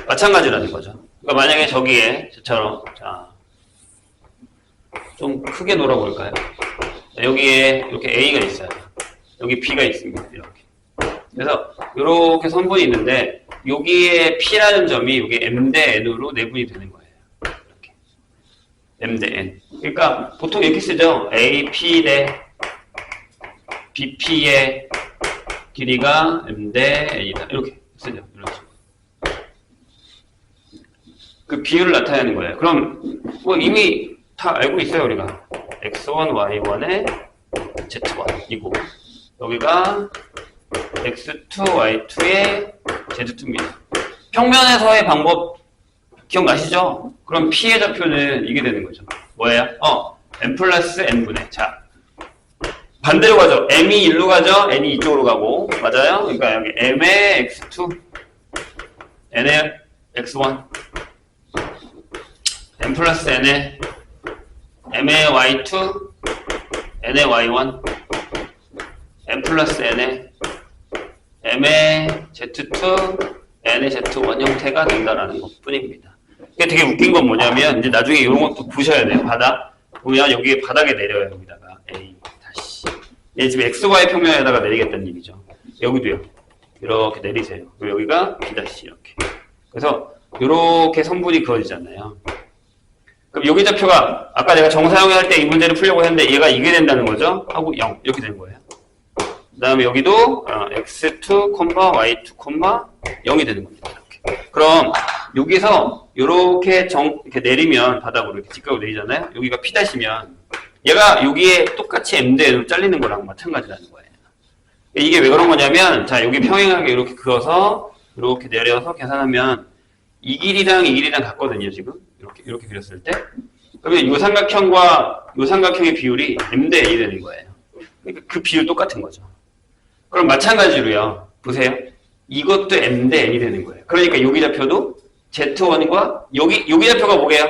마찬가지라는 거죠. 그러니까 만약에 저기에 저처럼 자, 좀 크게 놀아볼까요? 여기에 이렇게 A가 있어요. 여기 B가 있습니다. 이렇게. 그래서 이렇게 선분이 있는데 여기에 P라는 점이 여기 M 대 N으로 내분이 되는 거예요. 이렇게. M 대 N. 그러니까 보통 이렇게 쓰죠. AP 대 BP의 길이가 M 대 N이다. 이렇게 쓰죠. 이런 식으로. 그 비율을 나타내는 거예요. 그럼 뭐 이미 다 알고 있어요, 우리가. x1, y1의 z1이고 여기가 x2, y2의 z2입니다. 평면에서의 방법 기억나시죠? 그럼 p의 좌표는 이게 되는 거죠. 뭐예요? n 플러스 n분의. 자, 반대로 가죠. m이 일로 가죠. n이 이쪽으로 가고. 맞아요? 그러니까 여기 m의 x2, n의 x1, n 플러스 n의 m의 y2, n의 y1, n 플러스 n의 m의 z2, n의 z1 형태가 된다라는 것 뿐입니다. 이게 되게 웃긴 건 뭐냐면, 이제 나중에 이런 것도 보셔야 돼요. 보면 여기에 바닥에 내려요. 여기다가 A 다시. 얘 지금 XY 평면에다가 내리겠다는 얘기죠. 여기도요. 이렇게 내리세요. 그리고 여기가 B 다시 이렇게. 그래서 이렇게 선분이 그어지잖아요. 그럼 여기 좌표가 아까 내가 정사형이 할 때 이 문제를 풀려고 했는데 얘가 이게 된다는 거죠? 하고 0 이렇게 되는 거예요. 그 다음에 여기도 x2, y2, 0이 되는 겁니다. 이렇게. 그럼 여기서 이렇게 이렇게 내리면 바닥으로 이렇게 직각으로 내리잖아요. 여기가 P'이면 얘가 여기에 똑같이 M 대 N으로 잘리는 거랑 마찬가지라는 거예요. 이게 왜 그런 거냐면 자 여기 평행하게 이렇게 그어서 이렇게 내려서 계산하면 이 길이랑 이 길이랑 같거든요. 지금 이렇게 그렸을 때 그러면 이 삼각형과 이 삼각형의 비율이 M 대 N이 되는 거예요. 그러니까 그 비율 똑같은 거죠. 그럼 마찬가지로요. 보세요. 이것도 M 대 N이 되는 거예요. 그러니까 여기 좌표도 Z1과 여기 좌표가 뭐게요?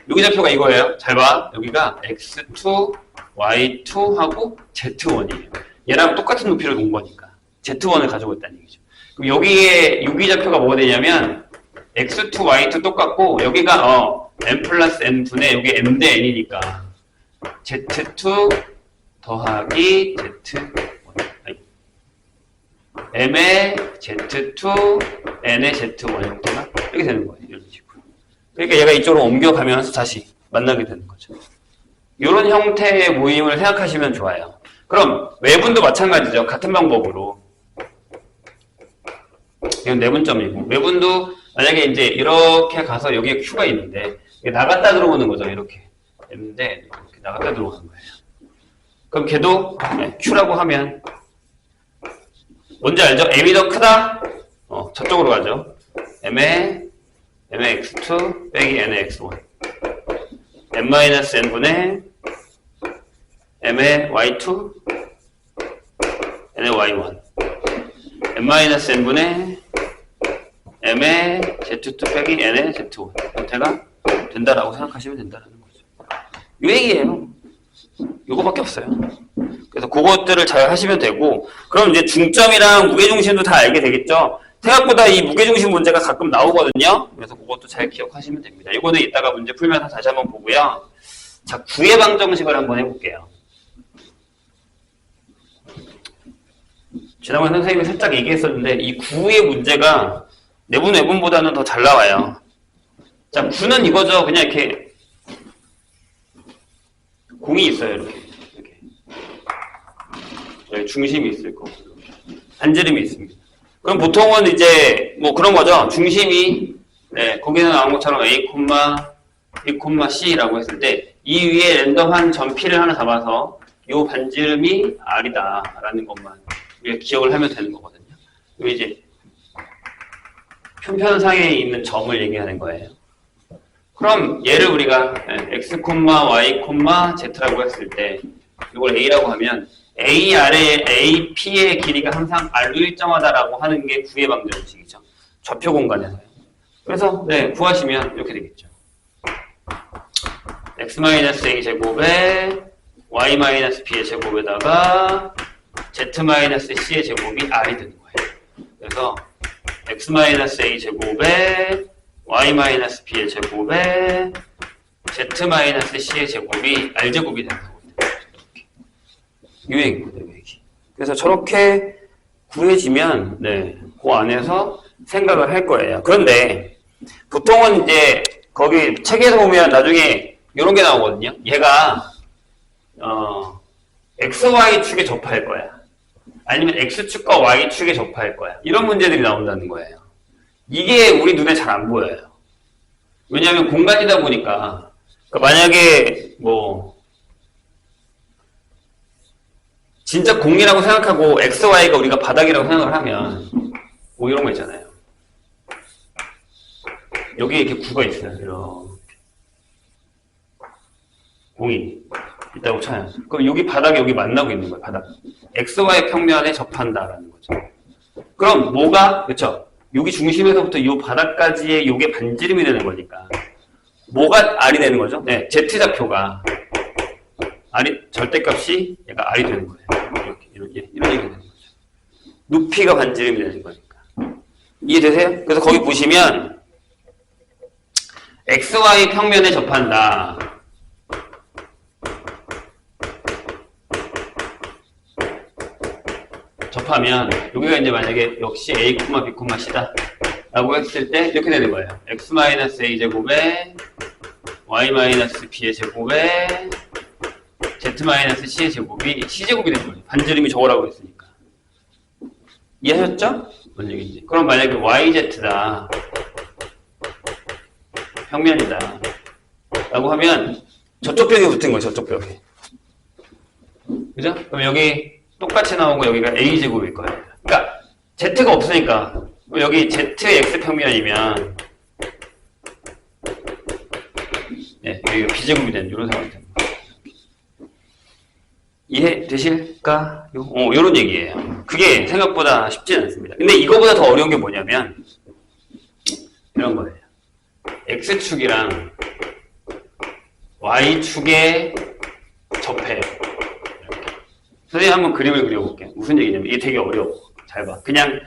여기 좌표가 이거예요. 잘 봐. 여기가 X2, Y2하고 Z1이에요. 얘랑 똑같은 높이를 놓은 거니까. Z1을 가지고 있다는 얘기죠. 그럼 여기 좌표가 뭐가 되냐면 X2, Y2 똑같고 여기가 M 플러스 N 분의 여기 M 대 N이니까 Z2 더하기 Z1 M의 Z2, N의 Z1 형태가 이렇게 되는 거예요. 이런 식으로. 그러니까 얘가 이쪽으로 옮겨가면서 다시 만나게 되는 거죠. 이런 형태의 모임을 생각하시면 좋아요. 그럼 외분도 마찬가지죠. 같은 방법으로. 이건 내분점이고 외분도 만약에 이제 이렇게 가서 여기에 Q가 있는데 나갔다 들어오는 거죠. 이렇게. M인데 이렇게 나갔다 들어오는 거예요. 그럼 걔도 Q라고 하면 뭔지 알죠? M이 더 크다? 저쪽으로 가죠. M의 X2 빼기 N의 X1 M-N분의 M의 Y2 N의 Y1 M-N분의 M의 Z2 빼기 N의 Z1 형태가 된다라고 생각하시면 된다는 거죠. 이 얘기예요. 이거밖에 없어요. 그래서 그것들을 잘 하시면 되고 그럼 이제 중점이랑 무게중심도 다 알게 되겠죠. 생각보다 이 무게중심 문제가 가끔 나오거든요. 그래서 그것도 잘 기억하시면 됩니다. 이거는 이따가 문제 풀면서 다시 한번 보고요. 자, 구의 방정식을 한번 해볼게요. 지난번에 선생님이 살짝 얘기했었는데 이 구의 문제가 내분 외분보다는 더 잘 나와요. 자, 구는 이거죠. 그냥 이렇게 공이 있어요. 이렇게. 여기 중심이 있을 거고 반지름이 있습니다. 그럼 보통은 이제 뭐 그런 거죠. 중심이 거기서 나온 것처럼 A, B, C라고 했을 때 이 위에 랜덤한 점 P를 하나 잡아서 이 반지름이 R이다라는 것만 우리가 기억을 하면 되는 거거든요. 그리고 이제 표면상에 있는 점을 얘기하는 거예요. 그럼 얘를 우리가 x, y, z라고 했을 때 이걸 a라고 하면 a 아래 a, p의 길이가 항상 r로 일정하다라고 하는 게 구의 방정 식이죠. 좌표 공간에서요. 그래서 구하시면 이렇게 되겠죠. x-a 제곱에 y-b의 제곱에다가 z-c의 제곱이 r이 되는 거예요. 그래서 x-a 제곱에 y-b의 제곱에 z-c의 제곱이 r제곱이 되는 거거든요. 이 얘기입니다. 그래서 저렇게 구해지면 그 안에서 생각을 할 거예요. 그런데 보통은 이제 거기 책에서 보면 나중에 이런 게 나오거든요. 얘가 XY 축에 접할 거야. 아니면 X축과 Y축에 접할 거야. 이런 문제들이 나온다는 거예요. 이게 우리 눈에 잘 안 보여요. 왜냐하면 공간이다 보니까 만약에 진짜 공이라고 생각하고 XY가 우리가 바닥이라고 생각을 하면 이런 거 있잖아요. 여기에 이렇게 구가 있어요. 이렇게 공이 있다고 쳐요. 그럼 여기 바닥에 여기 만나고 있는 거예요. 바닥. XY 평면에 접한다라는 거죠. 그럼 뭐가 그렇죠? 여기 중심에서부터 이 바닥까지의 요게 반지름이 되는 거니까 뭐가 R이 되는 거죠? Z좌표가 R이 절대값이 약간 R이 되는 거예요. 이런 얘기가 되는 거죠. 높이가 반지름이 되는 거니까. 이해되세요? 그래서 거기 보시면 XY 평면에 접한다. 접하면 여기가 이제 만약에 역시 a, b, c다 라고 했을 때 이렇게 되는 거예요. x-a 제곱에 y-b의 제곱에 z-c의 제곱이 c제곱이 되는 거예요. 반지름이 저거라고 했으니까. 이해하셨죠? 뭔 얘기인지. 그럼 만약에 yz다 평면이다 라고 하면 저쪽 벽에 붙은 거예요. 저쪽 벽에. 그죠? 그럼 여기 똑같이 나온 거 여기가 a제곱일 거예요. 그러니까 z가 없으니까 여기 zx 평면이면 여기가 b제곱이 되는 이런 상황이 됩니다. 이해되실까요? 이런 얘기예요. 그게 생각보다 쉽지는 않습니다. 근데 이거보다 더 어려운 게 뭐냐면 이런 거예요. x축이랑 y축에 접해요. 선생님 한번 그림을 그려볼게요. 무슨 얘기냐면 이게 되게 어려워. 잘 봐. 그냥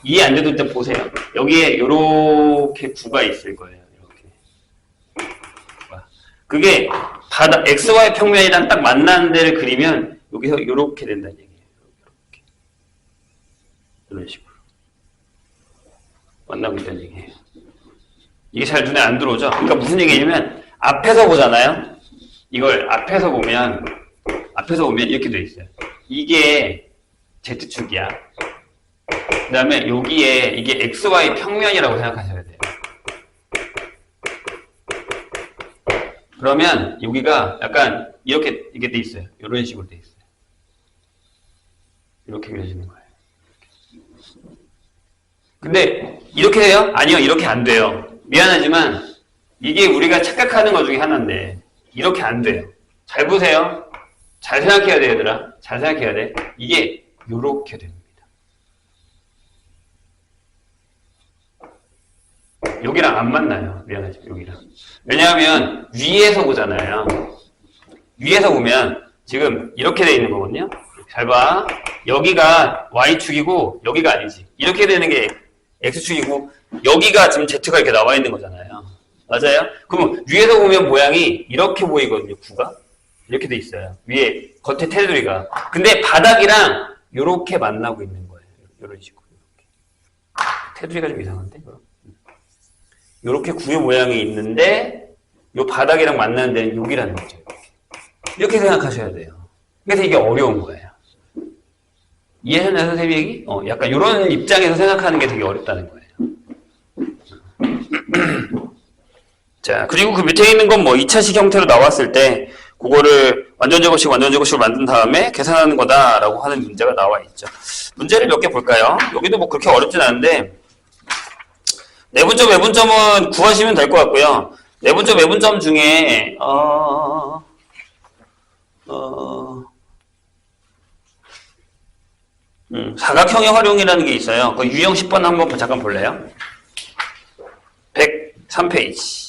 이해 안 돼도 일단 보세요. 여기에 이렇게 구가 있을 거예요. 이렇게. 그게 바닥 XY 평면이랑 딱 만나는 데를 그리면 여기서 이렇게 된다는 얘기예요. 이렇게. 이런 식으로. 만나고 있다는 얘기예요. 이게 잘 눈에 안 들어오죠? 그러니까 무슨 얘기냐면 앞에서 보잖아요. 이걸 앞에서 보면 이렇게 돼 있어요. 이게 Z축이야. 그 다음에 여기에 이게 XY 평면이라고 생각하셔야 돼요. 그러면 여기가 약간 이렇게 돼 있어요. 이런 식으로 돼 있어요. 이렇게 그려지는 거예요. 근데 이렇게 돼요? 아니요, 이렇게 안 돼요. 미안하지만 이게 우리가 착각하는 것 중에 하나인데 이렇게 안 돼요. 잘 보세요. 잘 생각해야 돼, 얘들아. 잘 생각해야 돼. 이게 요렇게 됩니다. 여기랑 안 만나요. 미안하지, 여기랑. 왜냐하면 위에서 보잖아요. 위에서 보면 지금 이렇게 돼 있는 거거든요. 잘 봐. 여기가 Y축이고 여기가 아니지. 이렇게 되는 게 X축이고 여기가 지금 Z가 이렇게 나와 있는 거잖아요. 맞아요? 그러면 위에서 보면 모양이 이렇게 보이거든요. 구가. 이렇게 돼 있어요. 위에 겉에 테두리가. 근데 바닥이랑 이렇게 만나고 있는 거예요. 이런 식으로. 이렇게. 테두리가 좀 이상한데? 이렇게 구의 모양이 있는데 이 바닥이랑 만나는 데는 여기라는 거죠. 이렇게 생각하셔야 돼요. 그래서 이게 어려운 거예요. 이해하셨나요, 선생님 얘기? 약간 이런 입장에서 생각하는 게 되게 어렵다는 거예요. 자, 그리고 그 밑에 있는 건 뭐 2차식 형태로 나왔을 때 그거를 완전제곱식, 완전제곱식으로 만든 다음에 계산하는 거다라고 하는 문제가 나와 있죠. 문제를 몇 개 볼까요? 여기도 뭐 그렇게 어렵진 않은데 내분점, 외분점은 구하시면 될 것 같고요. 내분점, 외분점 중에 사각형의 활용이라는 게 있어요. 그 유형 10번 한번 잠깐 볼래요? 103페이지.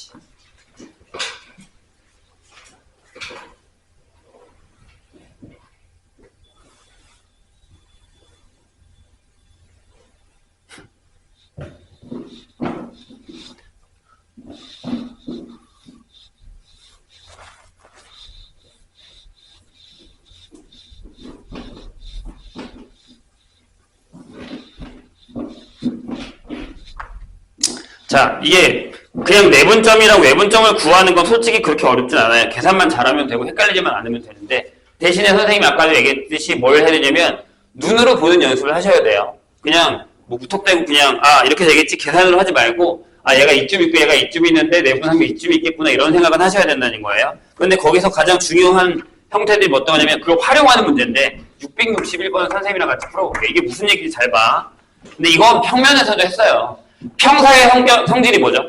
자, 이게 그냥 내분점이랑 외분점을 구하는 건 솔직히 그렇게 어렵진 않아요. 계산만 잘하면 되고 헷갈리지만 않으면 되는데 대신에 선생님이 아까도 얘기했듯이 뭘 해야 되냐면 눈으로 보는 연습을 하셔야 돼요. 그냥 뭐 무턱대고 그냥 이렇게 되겠지 계산으로 하지 말고 얘가 이쯤 있고 얘가 이쯤 있는데 내분하면 이쯤 있겠구나 이런 생각은 하셔야 된다는 거예요. 그런데 거기서 가장 중요한 형태들이 뭐 어떤 거냐면 그걸 활용하는 문제인데 661번은 선생님이랑 같이 풀어볼게요. 이게 무슨 얘기인지 잘 봐. 근데 이건 평면에서도 했어요. 평사의 성질이 뭐죠?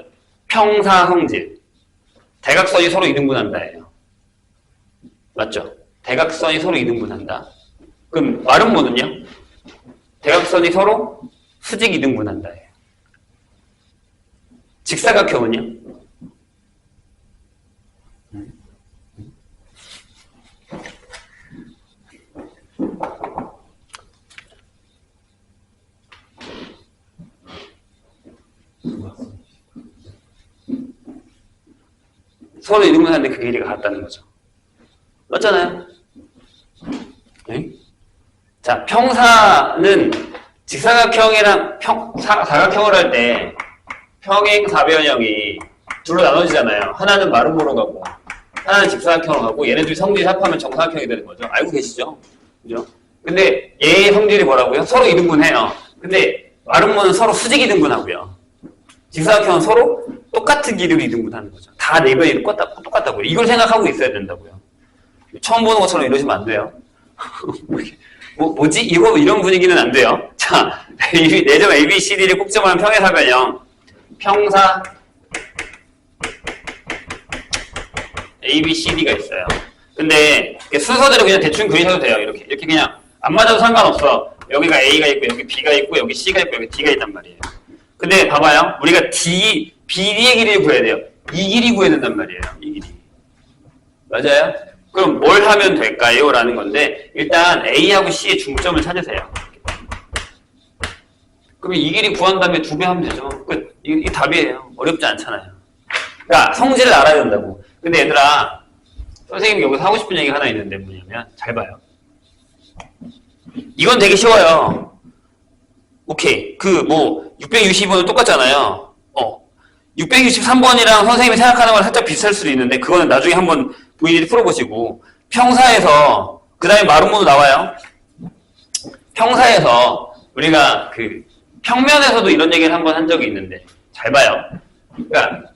평사 성질. 대각선이 서로 이등분한다예요. 맞죠? 대각선이 서로 이등분한다. 그럼 마름모는요? 대각선이 서로 수직 이등분한다예요. 직사각형은요? 서로 이등분하는데 그 길이가 같다는 거죠. 맞잖아요? 네? 자, 평사는 직사각형이랑 사각형을 할 때 평행 사변형이 둘로 나눠지잖아요. 하나는 마름모로 가고 하나는 직사각형으로 가고 얘네들이 성질이 합하면 정사각형이 되는 거죠. 알고 계시죠? 그죠? 근데 얘의 성질이 뭐라고요? 서로 이등분해요. 근데 마름모는 서로 수직 이등분하고요. 직사각형은 서로 똑같은 길이로 이등분하는 거죠. 다 네 변이 똑같다고요. 이걸 생각하고 있어야 된다고요. 처음 보는 것처럼 이러시면 안 돼요. 뭐지? 이런 분위기는 안 돼요. 자, 내점 A, B, C, D를 꼭점하는 평행사변형. 평사 A, B, C, D가 있어요. 근데 순서대로 그냥 대충 그리셔도 돼요. 이렇게 그냥 안 맞아도 상관없어. 여기가 A가 있고 여기 B가 있고 여기 C가 있고 여기 D가 있단 말이에요. 근데 봐봐요. 우리가 BD의 길이를 구해야 돼요. 이 길이 구해야 된단 말이에요. 이 길이. 맞아요? 그럼 뭘 하면 될까요? 라는 건데 일단 A하고 C의 중점을 찾으세요. 그럼 이 길이 구한 다음에 2배 하면 되죠. 끝. 이 답이에요. 어렵지 않잖아요. 그러니까 성질을 알아야 된다고. 근데 얘들아 선생님이 여기서 하고 싶은 얘기가 하나 있는데 뭐냐면 잘 봐요. 이건 되게 쉬워요. 오케이. 662번은 똑같잖아요. 663번이랑 선생님이 생각하는 건 살짝 비슷할 수도 있는데 그거는 나중에 한번 본인들이 풀어보시고 평사에서 그 다음에 마름모도 나와요. 평사에서 우리가 평면에서도 이런 얘기를 한번 한 적이 있는데 잘 봐요. 그러니까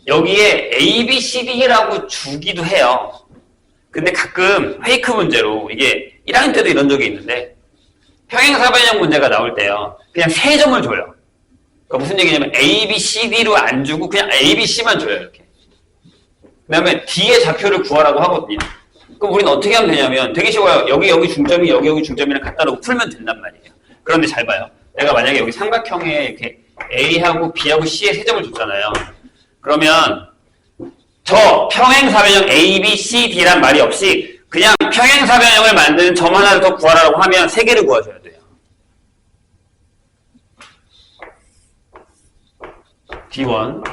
여기에 A, B, C, D라고 주기도 해요. 근데 가끔 페이크 문제로 이게 1학년 때도 이런 적이 있는데 평행사변형 문제가 나올 때요. 그냥 3점을 줘요. 그러니까 무슨 얘기냐면 A, B, C, D로 안 주고 그냥 A, B, C만 줘요. 이렇게. 그 다음에 D의 좌표를 구하라고 하거든요. 그럼 우리는 어떻게 하면 되냐면 되게 쉬워요. 여기 중점이 여기 중점이랑 같다 라고 풀면 된단 말이에요. 그런데 잘 봐요. 내가 만약에 여기 삼각형에 이렇게 A하고 B하고 C의 3점을 줬잖아요. 그러면 저 평행사변형 A, B, C, D란 말이 없이 그냥 평행사변형을 만드는 점 하나를 더 구하라고 하면 3개를 구하셔야 돼요. B1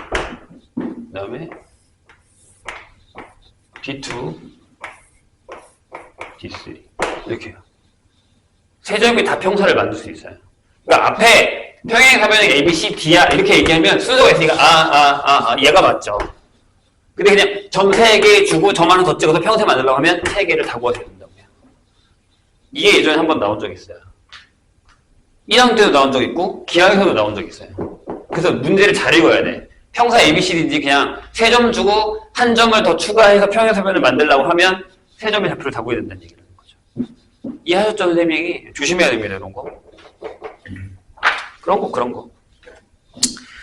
그 다음에 B2 B3 이렇게요. 3점이 다 평사를 만들 수 있어요. 그러니까 앞에 평행사변형 A, B, C, D야 이렇게 얘기하면 순서가 있으니까 얘가 맞죠. 근데 그냥 점 3개 주고 점 하나 더 찍어서 평생 만들려고 하면 3개를 다 구하셔야 된다고요. 이게 예전에 한번 나온 적이 있어요. 1학년 때도 나온 적 있고 기하에서도 나온 적이 있어요. 그래서 문제를 잘 읽어야 돼. 평사 ABCD인지 그냥 3점 주고 1점을 더 추가해서 평행사변을 만들려고 하면 3점의 좌표를 다 구해야 된다는 얘기라는 거죠. 이해하셨죠, 선생님 얘기? 조심해야 됩니다, 이런 거. 그런 거.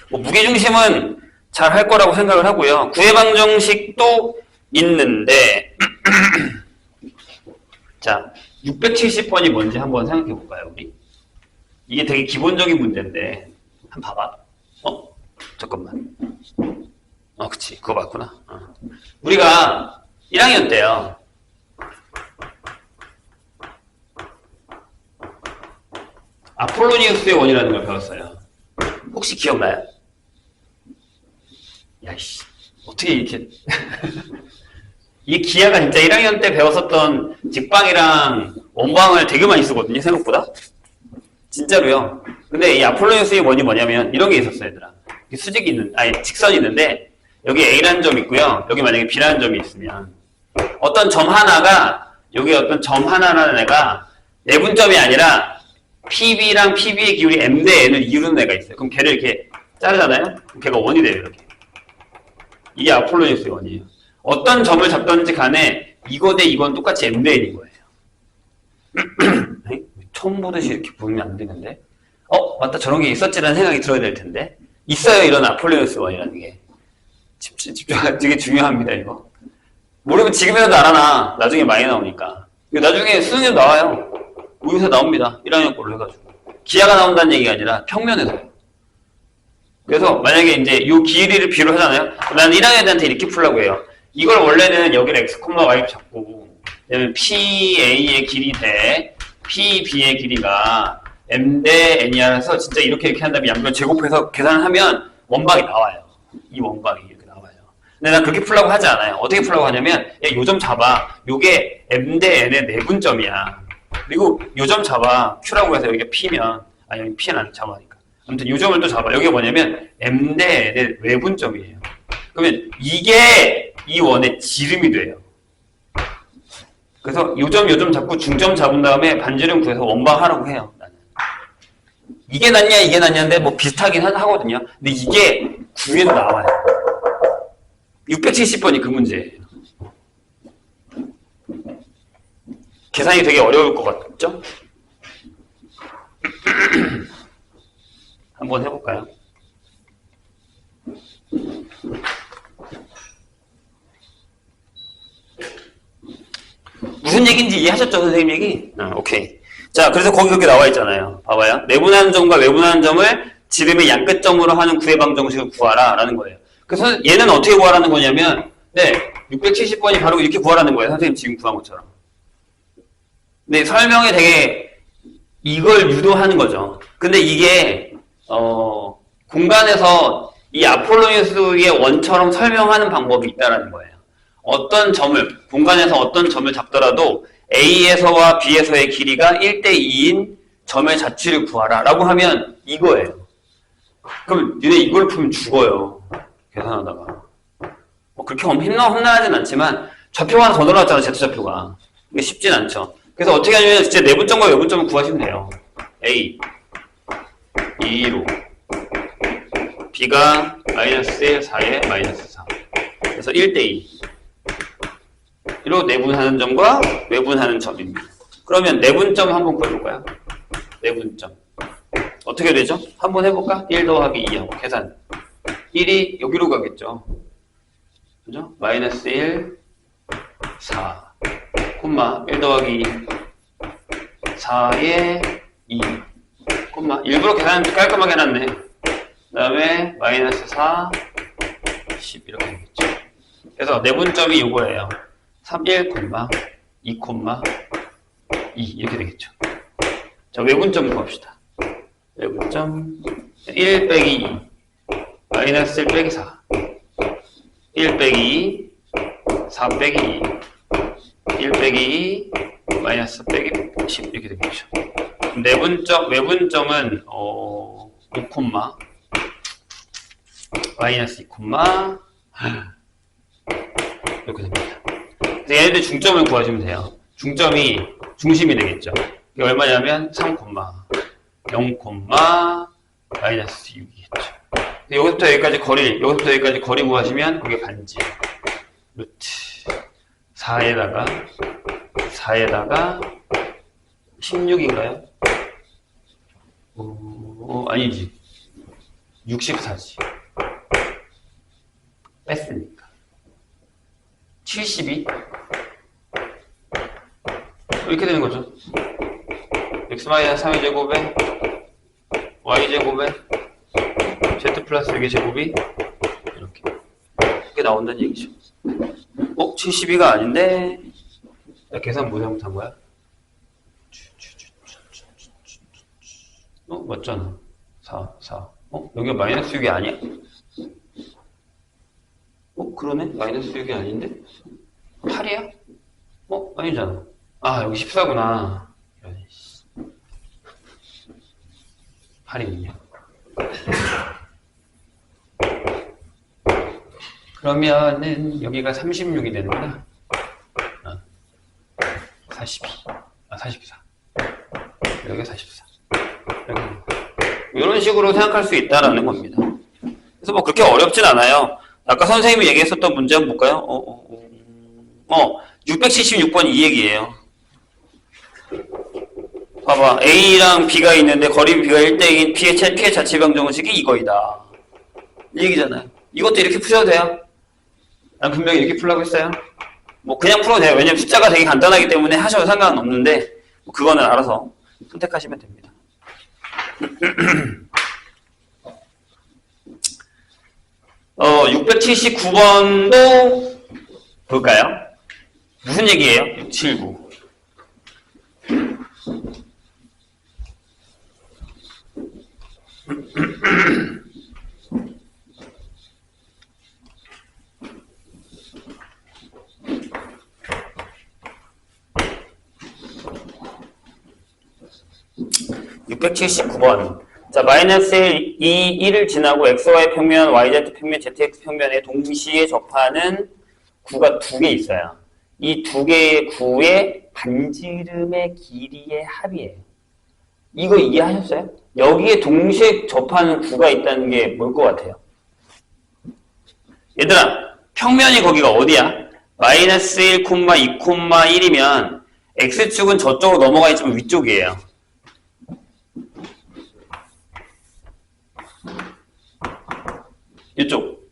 뭐 무게중심은 잘 할 거라고 생각을 하고요. 구해방정식도 있는데 자, 670번이 뭔지 한번 생각해 볼까요, 우리? 이게 되게 기본적인 문제인데 한번 봐봐. 잠깐만. 그치. 그거 맞구나. 우리가 1학년 때요. 아폴로니우스의 원이라는 걸 배웠어요. 혹시 기억나요? 야이씨. 어떻게 이렇게. 이 기하가 진짜 1학년 때 배웠었던 직방이랑 원방을 되게 많이 쓰거든요, 생각보다. 진짜로요. 근데 이 아폴로니우스의 원이 뭐냐면 이런 게 있었어요, 얘들아. 수직이 직선이 있는데 여기 A라는 점이 있고요. 여기 만약에 B라는 점이 있으면 어떤 점 하나가 여기 어떤 점 하나라는 애가 내분점이 아니라 PB랑 PB의 기울이 M 대 N을 이루는 애가 있어요. 그럼 걔를 이렇게 자르잖아요? 그럼 걔가 원이 돼요, 이렇게. 이게 아폴로니우스의 원이에요. 어떤 점을 잡든지 간에 이거 대 이건 똑같이 M 대 N인 거예요. 처음 보듯이 이렇게 보면 안 되는데 맞다, 저런 게 있었지라는 생각이 들어야 될 텐데. 있어요, 이런 아폴로니우스 원이라는 게. 집중하기 되게 중요합니다, 이거. 모르면 지금이라도 알아놔. 나중에 많이 나오니까. 나중에 수능에도 나와요. 여기서 나옵니다. 1학년 걸로 해가지고. 기하가 나온다는 얘기가 아니라 평면에서요. 그래서 만약에 이제 이 길이를 B로 하잖아요. 나는 1학년한테 이렇게 풀라고 해요. 이걸 원래는 여기를 X, Y 잡고, 그다음에 PA의 길이 대 PB의 길이가 M 대 N이야 해서 진짜 이렇게 한 다음에 양변 제곱해서 계산을 하면 원방이 나와요. 이 원방이 이렇게 나와요. 근데 난 그렇게 풀라고 하지 않아요. 어떻게 풀라고 하냐면, 요 점 잡아. 요게 M 대 N의 내분점이야. 그리고 요 점 잡아. Q라고 해서 여기가 P면, 여기 P는 안 잡아니까. 아무튼 요 점을 또 잡아. 여기 뭐냐면 M 대 N의 외분점이에요. 그러면 이게 이 원의 지름이 돼요. 그래서 요 점 잡고 중점 잡은 다음에 반지름 구해서 원방하라고 해요. 나는. 이게 낫냐 이게 낫냐인데 뭐 비슷하긴 하거든요. 근데 이게 구에도 나와요. 670번이 그 문제예요. 계산이 되게 어려울 것 같죠? 한번 해볼까요? 무슨 얘기인지 이해하셨죠, 선생님 얘기? 오케이. 자, 그래서 거기 그렇게 나와 있잖아요. 봐봐요. 내분하는 점과 외분하는 점을 지름의 양끝점으로 하는 구해방정식을 구하라 라는 거예요. 그래서 얘는 어떻게 구하라는 거냐면 670번이 바로 이렇게 구하라는 거예요. 선생님 지금 구한 것처럼. 네, 설명에 되게 이걸 유도하는 거죠. 근데 이게 공간에서 이 아폴로니우스의 원처럼 설명하는 방법이 있다라는 거예요. 공간에서 어떤 점을 잡더라도 A에서와 B에서의 길이가 1대2인 점의 자취를 구하라 라고 하면 이거예요. 그럼 니네 이걸 풀면 죽어요. 계산하다가. 그렇게 험난하진 않지만 좌표가 하나 더 늘어났잖아, Z좌표가. 이게 쉽진 않죠. 그래서 어떻게 하냐면 진짜 내분점과 외분점을 구하시면 돼요. A 2로 B가 마이너스 1, 4에 마이너스 4. 그래서 1대2. 이로 내분하는 점과 외분하는 점입니다. 그러면 내분점 한번 구해볼까요? 내분점. 어떻게 되죠? 한번 해볼까? 1 더하기 2하고 계산. 1이 여기로 가겠죠. 그죠? 마이너스 1, 4, 콤마 1 더하기 2, 4에 2, 콤마 일부러 계산 깔끔하게 해놨네. 그 다음에 마이너스 4, 10 이렇게 되겠죠. 그래서 내분점이 요거예요. 3, 1, 2, 2 이렇게 되겠죠. 자, 외분점 구합시다. 외분점 1 빼기 2 마이너스 1 빼기 4 1 빼기 2 4 빼기 2 1 빼기 2 마이너스 빼기 10 이렇게 되겠죠. 외분점은 5, 마이너스 2, 이렇게 됩니다. 그래서 얘네들 중점을 구하시면 돼요. 중점이 중심이 되겠죠. 이게 얼마냐면 3, 0, 마이너스 6이겠죠. 여기서부터 여기까지 거리 구하시면 그게 반지. 루트 4에다가 16인가요? 아니지. 64지. 뺐으니까. 72? 이렇게 되는 거죠. x-3의 제곱에 y제곱에 z 플러스 6의 제곱이 이렇게 나온다는 얘기죠. 72가 아닌데 계산 뭐 잘못한 거야? 맞잖아. 4. 여기가 마이너스 6이 아니야? 그러네? 마이너스 6이 아닌데? 8이야? 아니잖아. 여기 14구나. 8이군요. 그러면은 여기가 36이 되는구나. 42. 44. 여기가 44. 이런 식으로 생각할 수 있다라는 겁니다. 그래서 뭐 그렇게 어렵진 않아요. 아까 선생님이 얘기했었던 문제 한번 볼까요? 676번 이 얘기예요. 봐봐. A랑 B가 있는데 거리 B가 1대인 P의 자체 방정식이 이거이다. 이 얘기잖아요. 이것도 이렇게 푸셔도 돼요. 난 분명히 이렇게 풀라고 했어요. 뭐 그냥 풀어도 돼요. 왜냐면 숫자가 되게 간단하기 때문에 하셔도 상관은 없는데 뭐 그거는 알아서 선택하시면 됩니다. 679번도 볼까요? 무슨 얘기예요? 679. (679번) 자, 마이너스 1을 지나고 xy 평면, yz 평면, zx 평면에 동시에 접하는 구가 두 개 있어요. 이 두 개의 구의 반지름의 길이의 합이에요. 이거 이해하셨어요? 여기에 동시에 접하는 구가 있다는 게 뭘 것 같아요? 얘들아, 평면이 거기가 어디야? 마이너스 1, 2, 1이면 x축은 저쪽으로 넘어가 있지만 위쪽이에요. 이쪽.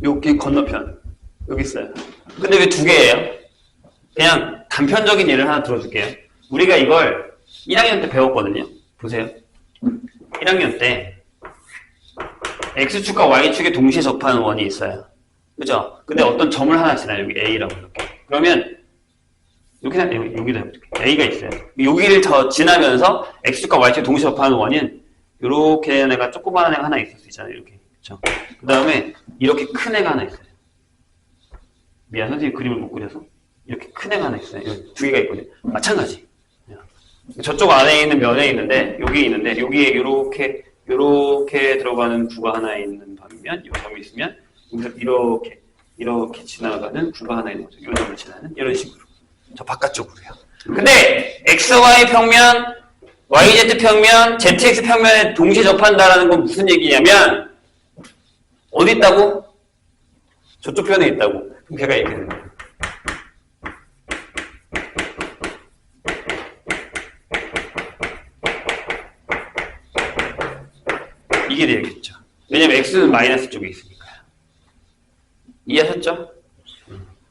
여기 건너편. 여기 있어요. 근데 왜 두 개예요? 그냥 단편적인 예를 하나 들어줄게요. 우리가 이걸 1학년 때 배웠거든요. 보세요. 1학년 때 X축과 Y축에 동시에 접하는 원이 있어요. 그죠? 근데 어떤 점을 하나 지나요. 여기 A라고 이렇게. 그러면 여기다 해볼게요. A가 있어요. 여기를 더 지나면서 X축과 Y축에 동시에 접하는 원인 이렇게 되는 애가 조그마한 애가 하나 있을 수 있잖아요. 이렇게. 그쵸? 그 다음에 이렇게 큰 애가 하나 있어요. 미안, 선생님 그림을 못 그려서. 이렇게 큰 애가 하나 있어요. 두 개가 있거든요. 마찬가지. 저쪽 안에 있는 면에 있는데, 여기 있는데, 여기에 이렇게 들어가는 구가 하나 있는 반면, 이 점이 있으면, 여기서 이렇게 지나가는 구가 하나 있는 거죠. 이 점을 지나는, 이런 식으로. 저 바깥쪽으로요. 근데, XY 평면, YZ 평면, ZX 평면에 동시에 접한다라는 건 무슨 얘기냐면, 어디 있다고? 저쪽 편에 있다고. 그럼 걔가 이렇게 되는 거예요. 이게 되겠죠. 왜냐면 x는 마이너스 쪽에 있으니까요. 이해하셨죠?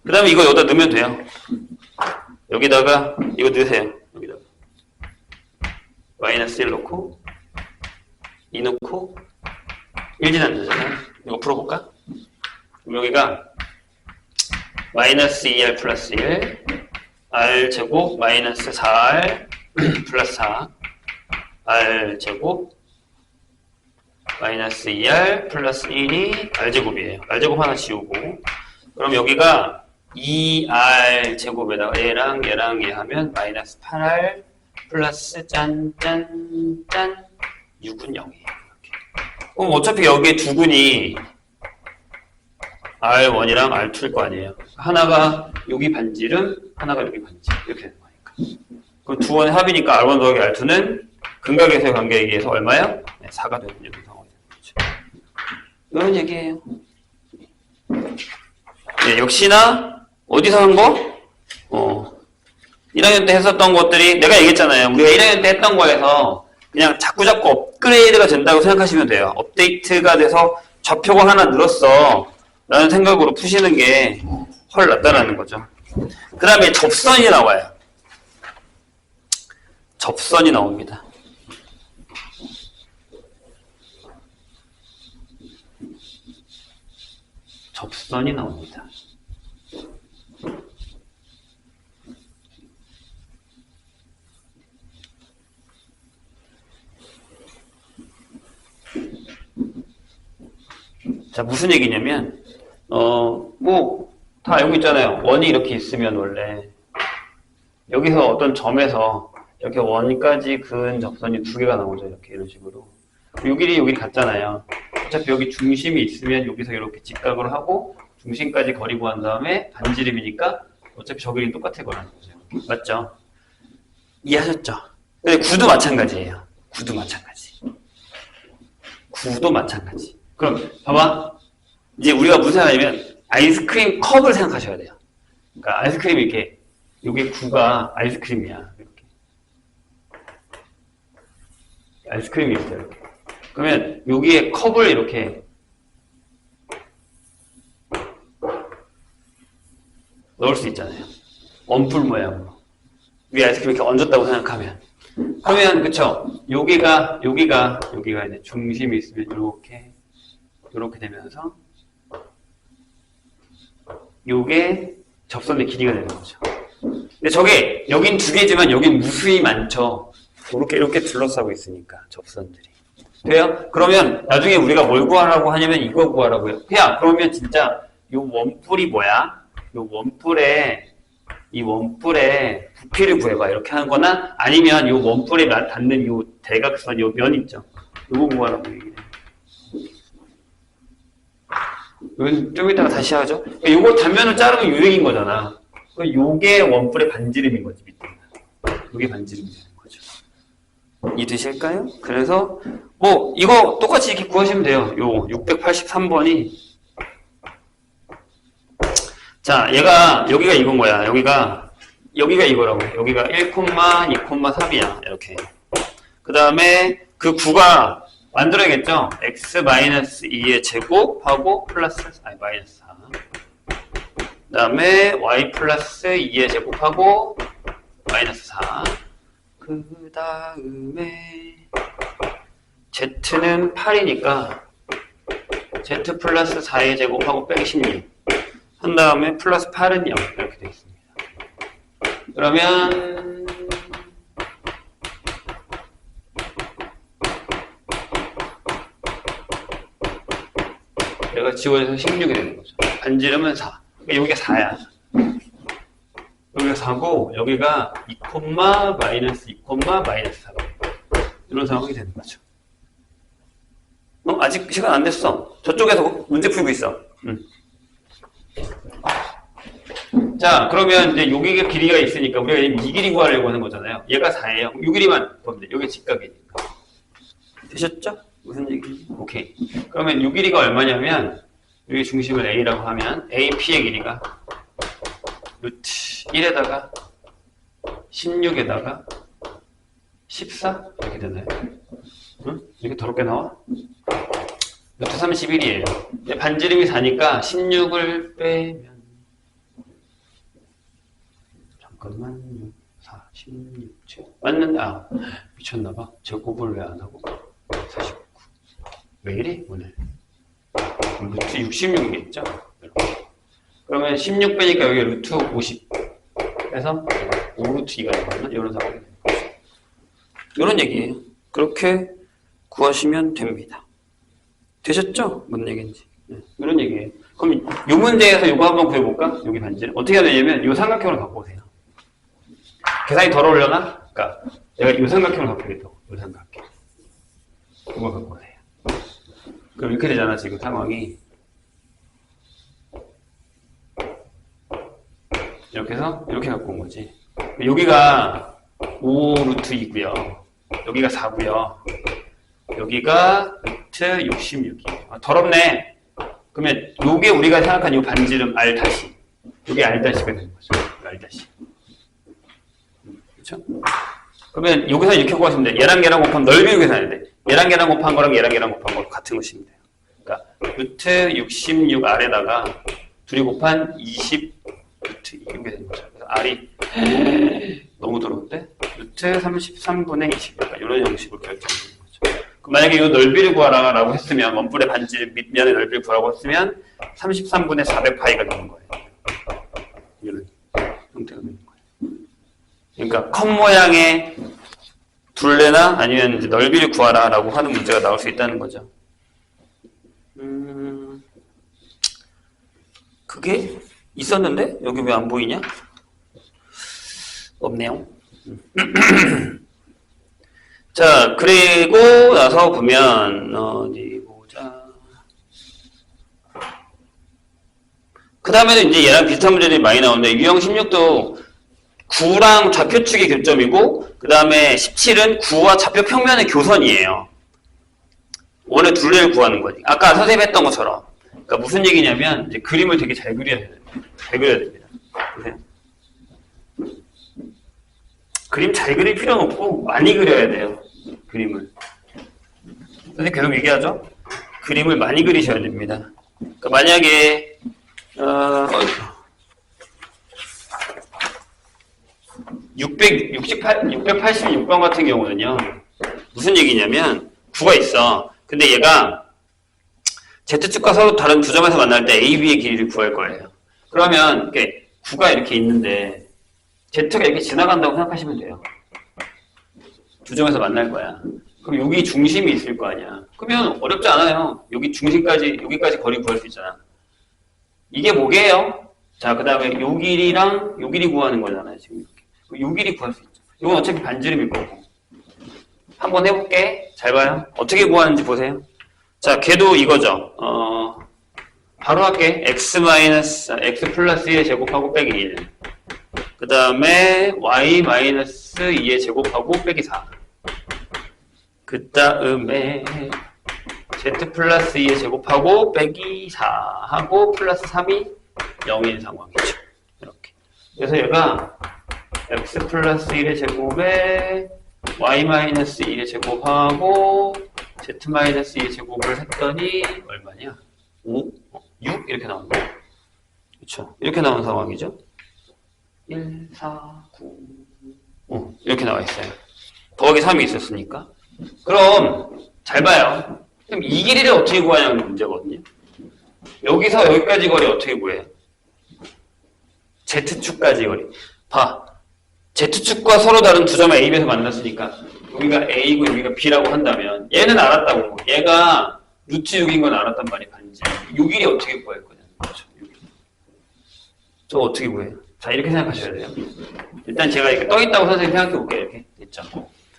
그 다음에 이거 여기다 넣으면 돼요. 여기다가 이거 넣으세요. 여기다가 마이너스 1 넣고 2 넣고 1 지난다잖아요. 이거 풀어볼까? 그럼 여기가 마이너스 2r 플러스 1 r 제곱 마이너스 4r 플러스 4 r 제곱 마이너스 2r 플러스 1이 r제곱이에요. r제곱 하나 지우고 그럼 여기가 2r 제곱에다가 얘랑 얘 하면 마이너스 8r 플러스 짠짠짠 6은 0이에요. 그럼 어차피 여기에 두 근이 R1이랑 R2일 거 아니에요. 하나가 여기 반지름, 하나가 여기 반지름 이렇게 되는 거니까. 그럼 두 원의 합이니까 R1 더하기 R2는 근각에서의 관계에 의해서 얼마요? 네, 4가 되는 이런 상황이 되는 거죠. 이런 얘기예요. 네, 역시나 어디서 한 거? 1학년 때 했었던 것들이 내가 얘기했잖아요. 우리가 1학년 때 했던 거에서 그냥 자꾸 업그레이드가 된다고 생각하시면 돼요. 업데이트가 돼서 좌표가 하나 늘었어 라는 생각으로 푸시는 게 훨 낫다라는 거죠. 그 다음에 접선이 나와요. 접선이 나옵니다. 접선이 나옵니다. 자, 무슨 얘기냐면, 다 알고 있잖아요. 원이 이렇게 있으면 원래, 여기서 어떤 점에서 이렇게 원까지 그은 접선이 두 개가 나오죠. 이렇게, 이런 식으로. 요 길이 같잖아요. 어차피 여기 중심이 있으면 여기서 이렇게 직각으로 하고, 중심까지 거리 구한 다음에 반지름이니까 어차피 저 길이는 똑같을 거라는 거죠. 맞죠? 이해하셨죠? 근데 구도 마찬가지예요. 구도 마찬가지. 구도 마찬가지. 그럼 봐봐. 이제 우리가 무슨 생각하냐면 아이스크림 컵을 생각하셔야 돼요. 그러니까 아이스크림이 이렇게 요게 구가 아이스크림이야. 이렇게. 아이스크림이 있어요. 이렇게. 그러면 여기에 컵을 이렇게 넣을 수 있잖아요. 원뿔 모양으로. 위에 아이스크림 이렇게 얹었다고 생각하면. 그러면 그쵸? 여기가 이제 중심이 있으면 이렇게 되면서 요게 접선의 길이가 되는 거죠. 근데 저게 여긴 두 개지만 여긴 무수히 많죠. 이렇게 둘러싸고 있으니까 접선들이. 돼요? 그러면 나중에 우리가 뭘 구하라고 하냐면 이거 구하라고요. 야, 그러면 진짜 요 원뿔이 뭐야? 이 원뿔에 부피를 구해봐. 이렇게 하는 거나 아니면 요 원뿔에 닿는 요 대각선, 요 면 있죠. 요거 구하라고 얘기해요. 이건 좀 이따가 다시 하죠. 요거 단면을 자르면 요얘기인 거잖아. 요게 원뿔의 반지름인 거지, 밑에. 요게 반지름이 되는 거죠. 이해되실까요? 그래서, 이거 똑같이 이렇게 구하시면 돼요. 요 683번이. 자, 여기가 이건 거야. 여기가 이거라고. 여기가 1,2,3이야. 이렇게. 그 다음에 그 구가 만들어야겠죠? x-2의 제곱하고 마이너스 4. 그 다음에 y 플러스 2의 제곱하고 마이너스 4. 그 다음에 z는 8이니까 z 플러스 4의 제곱하고 빼기 16. 한 다음에 플러스 8은 0. 이렇게 되어 있습니다. 그러면 얘가 지워져서 16이 되는 거죠. 반지름은 4. 그러니까 여기가 4야. 여기가 4고 여기가 2, 마이너스 2, 마이너스 4. 이런 상황이 되는 거죠. 아직 시간 안 됐어. 저쪽에서 문제 풀고 있어. 자, 그러면 이제 여기가 길이가 있으니까 우리가 이 길이 구하려고 하는 거잖아요. 얘가 4예요. 이 길이만 보면 돼. 여기 직각이니까. 되셨죠? 무슨 얘기지? 오케이. 그러면 이 길이가 얼마냐면 여기 중심을 A라고 하면 AP의 길이가 루트 1에다가 16에다가 14? 이렇게 되나요? 응? 이렇게 더럽게 나와? 루트 31이에요. 반지름이 4니까 16을 빼면 잠깐만 6, 4, 16, 7 맞는데 미쳤나봐. 제곱을 왜 안 하고 49 왜 이래 오늘? 루트 66이겠죠? 그러면 16 빼니까 여기 루트 50 해서 5루트 2가 되거나 이런 상황이 되는 거죠. 이런 얘기예요. 그렇게 구하시면 됩니다. 되셨죠? 뭔 얘기인지. 네, 이런 얘기예요. 그럼 이 문제에서 이거 한번 구해볼까? 여기 반지를. 어떻게 해야 되냐면 이 삼각형을 갖고 오세요. 계산이 덜 어려나? 그러니까 내가 이 삼각형을 갖고 오겠다고. 이 삼각형. 이거 갖고 오세요. 그럼 이렇게 되잖아, 지금 상황이. 이렇게 해서 이렇게 갖고 온 거지. 여기가 5루트 2고요. 여기가 4고요. 여기가 루트 66이에요. 아, 더럽네. 그러면 요게 우리가 생각한 요 반지름 R 다시. 요게 R 다시가 되는 거죠. R 다시. 그렇죠? 그러면 여기서 이렇게 구하시면 돼요. 얘랑 얘랑 곱하면 넓이를 계산해야 돼. 얘랑 얘랑 곱한 거랑 얘랑 얘랑 곱한 거랑 같은 것이면 돼요. 그러니까 루트 66R에다가 둘이 곱한 20 루트 이렇게 되는 거죠. 그래서 R이 너무 더러운데? 루트 33분의 20 약간 이런 형식으로 결정되는 거죠. 그럼 만약에 이 넓이를 구하라고 했으면 원뿔의 반지 밑면의 넓이를 구하라고 했으면 33분의 400파이가 되는 거예요. 이런 형태가 되는 거예요. 그러니까 컵 모양의 둘레나 아니면 이제 넓이를 구하라라고 하는 문제가 나올 수 있다는 거죠. 그게 있었는데 여기 왜 안 보이냐? 없네요. 자, 그리고 나서 보면 어디 보자. 그 다음에는 이제 얘랑 비슷한 문제들이 많이 나오는데 유형 16도 9랑 좌표축이 교점이고 그 다음에 17은 9와 좌표 평면의 교선이에요. 원래 둘레를 구하는 거지. 아까 선생님이 했던 것처럼. 그러니까 무슨 얘기냐면 이제 그림을 되게 잘 그려야 돼요. 잘 그려야 됩니다. 보세요. 그림 잘 그릴 필요는 없고 많이 그려야 돼요. 그림을. 선생님 계속 얘기하죠. 그림을 많이 그리셔야 됩니다. 그러니까 만약에 686번 같은 경우는요. 무슨 얘기냐면 9가 있어. 근데 얘가 Z축과 서로 다른 두 점에서 만날 때 A, B의 길이를 구할 거예요. 그러면 이렇게 9가 이렇게 있는데 Z가 이렇게 지나간다고 생각하시면 돼요. 두 점에서 만날 거야. 그럼 여기 중심이 있을 거 아니야. 그러면 어렵지 않아요. 여기 중심까지, 여기까지 거리 구할 수 있잖아. 이게 뭐게요? 자, 그 다음에 요 길이랑 요 길이 구하는 거잖아요. 지금 이렇게. 요 길이 구할 수 있죠. 이건 어차피 반지름일 거고. 한번 해볼게. 잘 봐요. 어떻게 구하는지 보세요. 자, 걔도 이거죠. 바로 할게. x 플러스 1의 제곱하고 빼기 1. 그 다음에 y 마이너스 2의 제곱하고 빼기 4. 그 다음에 z 플러스 2의 제곱하고 빼기 4하고 플러스 3이 0인 상황이죠. 이렇게. 그래서 얘가 x 플러스 1의 제곱에 y 마이너스 2의 제곱하고 z 마이너스 2의 제곱을 했더니 얼마냐? 5? 6? 이렇게 나오는 거예요. 그렇죠. 이렇게 나오는 상황이죠. 1, 4, 9 이렇게 나와 있어요. 더하기 3이 있었으니까. 그럼 잘 봐요. 그럼 이 길이를 어떻게 구하냐는 문제거든요. 여기서 여기까지 거리 어떻게 구해요? Z축까지 거리. 봐. Z축과 서로 다른 두 점을 A, B에서 만났으니까 여기가 A고 여기가 B라고 한다면 얘는 알았다고. 얘가 루트 6인 건 알았단 말이야. 반지. 요 길이 어떻게 구할 거냐. 그렇죠. 저 어떻게 구해요? 자, 이렇게 생각하셔야 돼요. 일단 제가 이렇게 떠있다고 선생님 생각해 볼게요. 이렇게 됐죠.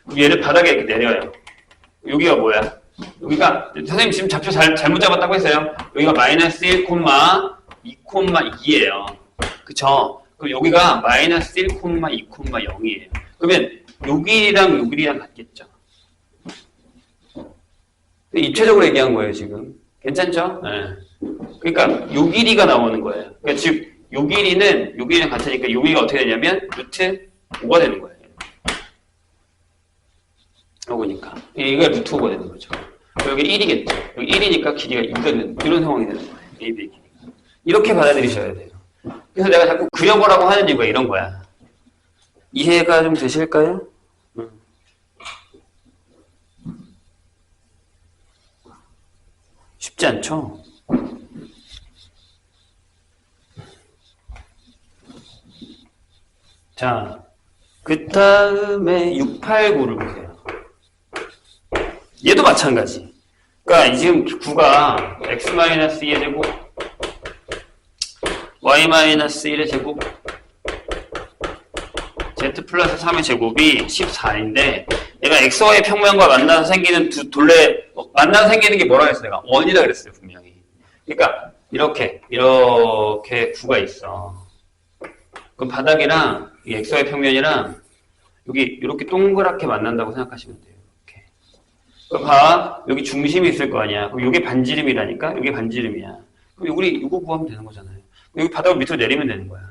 그럼 얘를 바닥에 이렇게 내려요. 여기가 뭐야? 여기가 선생님 지금 좌표 잘못 잡았다고 했어요. 여기가 마이너스 1, 2,2예요. 그쵸? 그럼 여기가 마이너스 1, 2, 0이에요. 그러면 요 길이랑 요 길이랑 같겠죠? 입체적으로 얘기한 거예요, 지금. 괜찮죠? 네. 그러니까 요 길이가 나오는 거예요. 그러니까 즉 요 길이랑 같으니까 요 길이가 어떻게 되냐면 루트 5가 되는 거예요. 요거니까. 이거 루트 5가 되는 거죠. 여기 1이겠죠. 여기 1이니까 길이가 2가 되는 이런 상황이 되는 거예요. AB의 길이가. 이렇게 받아들이셔야 돼요. 그래서 내가 자꾸 그려보라고 하는 이유가 이런 거야. 이해가 좀 되실까요? 쉽지 않죠? 자, 그 다음에 689를 보세요. 얘도 마찬가지. 그러니까 지금 9가 x-2의 제곱, y-1의 제곱, z 플러스 3의 제곱이 14인데 얘가 xy의 평면과 만나서 생기는 두 둘레, 만나서 생기는 게 뭐라고 했어요? 내가 원이라 그랬어요, 분명히. 그러니까 이렇게 9가 있어. 그럼 바닥이랑 이 xy 평면이랑 여기 이렇게 동그랗게 만난다고 생각하시면 돼요. 이렇게. 봐. 여기 중심이 있을 거 아니야. 그럼 이게 반지름이라니까? 이게 반지름이야. 그럼 우리 이거 구하면 되는 거잖아요. 여기 바닥을 밑으로 내리면 되는 거야.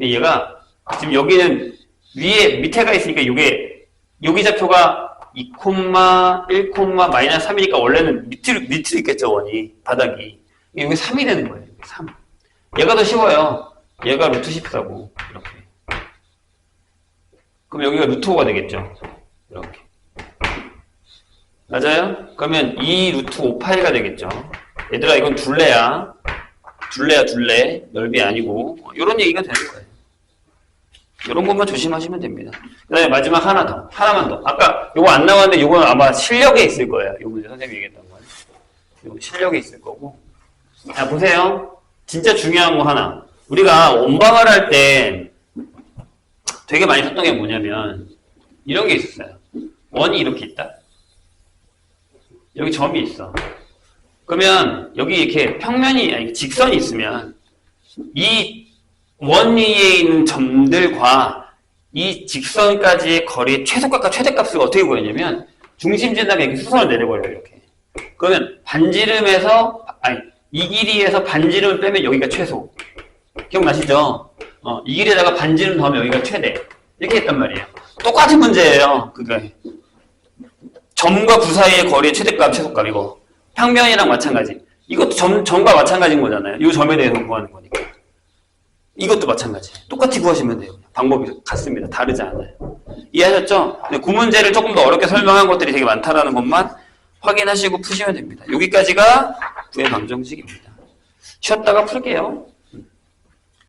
얘가 지금 여기는 위에 밑에가 있으니까 이게 여기 좌표가 2, 1, 마이너스 3이니까 원래는 밑으로 있겠죠, 원이. 바닥이. 여기 3이 되는 거예요. 3. 얘가 더 쉬워요. 얘가 루트 14고 이렇게. 그럼 여기가 루트 5가 되겠죠. 이렇게. 맞아요? 그러면 2 루트 5 파이가 되겠죠. 얘들아, 이건 둘레야. 둘레. 넓이 아니고. 이런 얘기가 되는 거예요. 이런 것만 조심하시면 됩니다. 그 다음에 마지막 하나만 더. 아까 요거 안 나왔는데 요거는 아마 실력에 있을 거예요. 요 문제 선생님이 얘기했던 거예요. 요거 실력에 있을 거고. 자, 보세요. 진짜 중요한 거 하나. 우리가 원방을 할 때 되게 많이 썼던 게 뭐냐면 이런 게 있었어요. 원이 이렇게 있다. 여기 점이 있어. 그러면 여기 이렇게 평면이 아니 직선이 있으면 이 원 위에 있는 점들과 이 직선까지의 거리의 최소값과 최대값을 어떻게 구했냐면 중심 지나게 이렇게 수선을 내려버려요. 이렇게. 그러면 반지름에서 이 길이에서 반지름을 빼면 여기가 최소. 기억나시죠? 이 길이에다가 반지름 더하면 여기가 최대. 이렇게 했단 말이에요. 똑같은 문제예요. 그게 점과 구 사이의 거리의 최대값, 최소값 이거. 평면이랑 마찬가지. 이것도 점과 마찬가지인 거잖아요. 이 점에 대해서 구하는 거니까. 이것도 마찬가지. 똑같이 구하시면 돼요. 방법이 같습니다. 다르지 않아요. 이해하셨죠? 구 문제를 조금 더 어렵게 설명한 것들이 되게 많다라는 것만 확인하시고 푸시면 됩니다. 여기까지가 구의 방정식입니다. 쉬었다가 풀게요.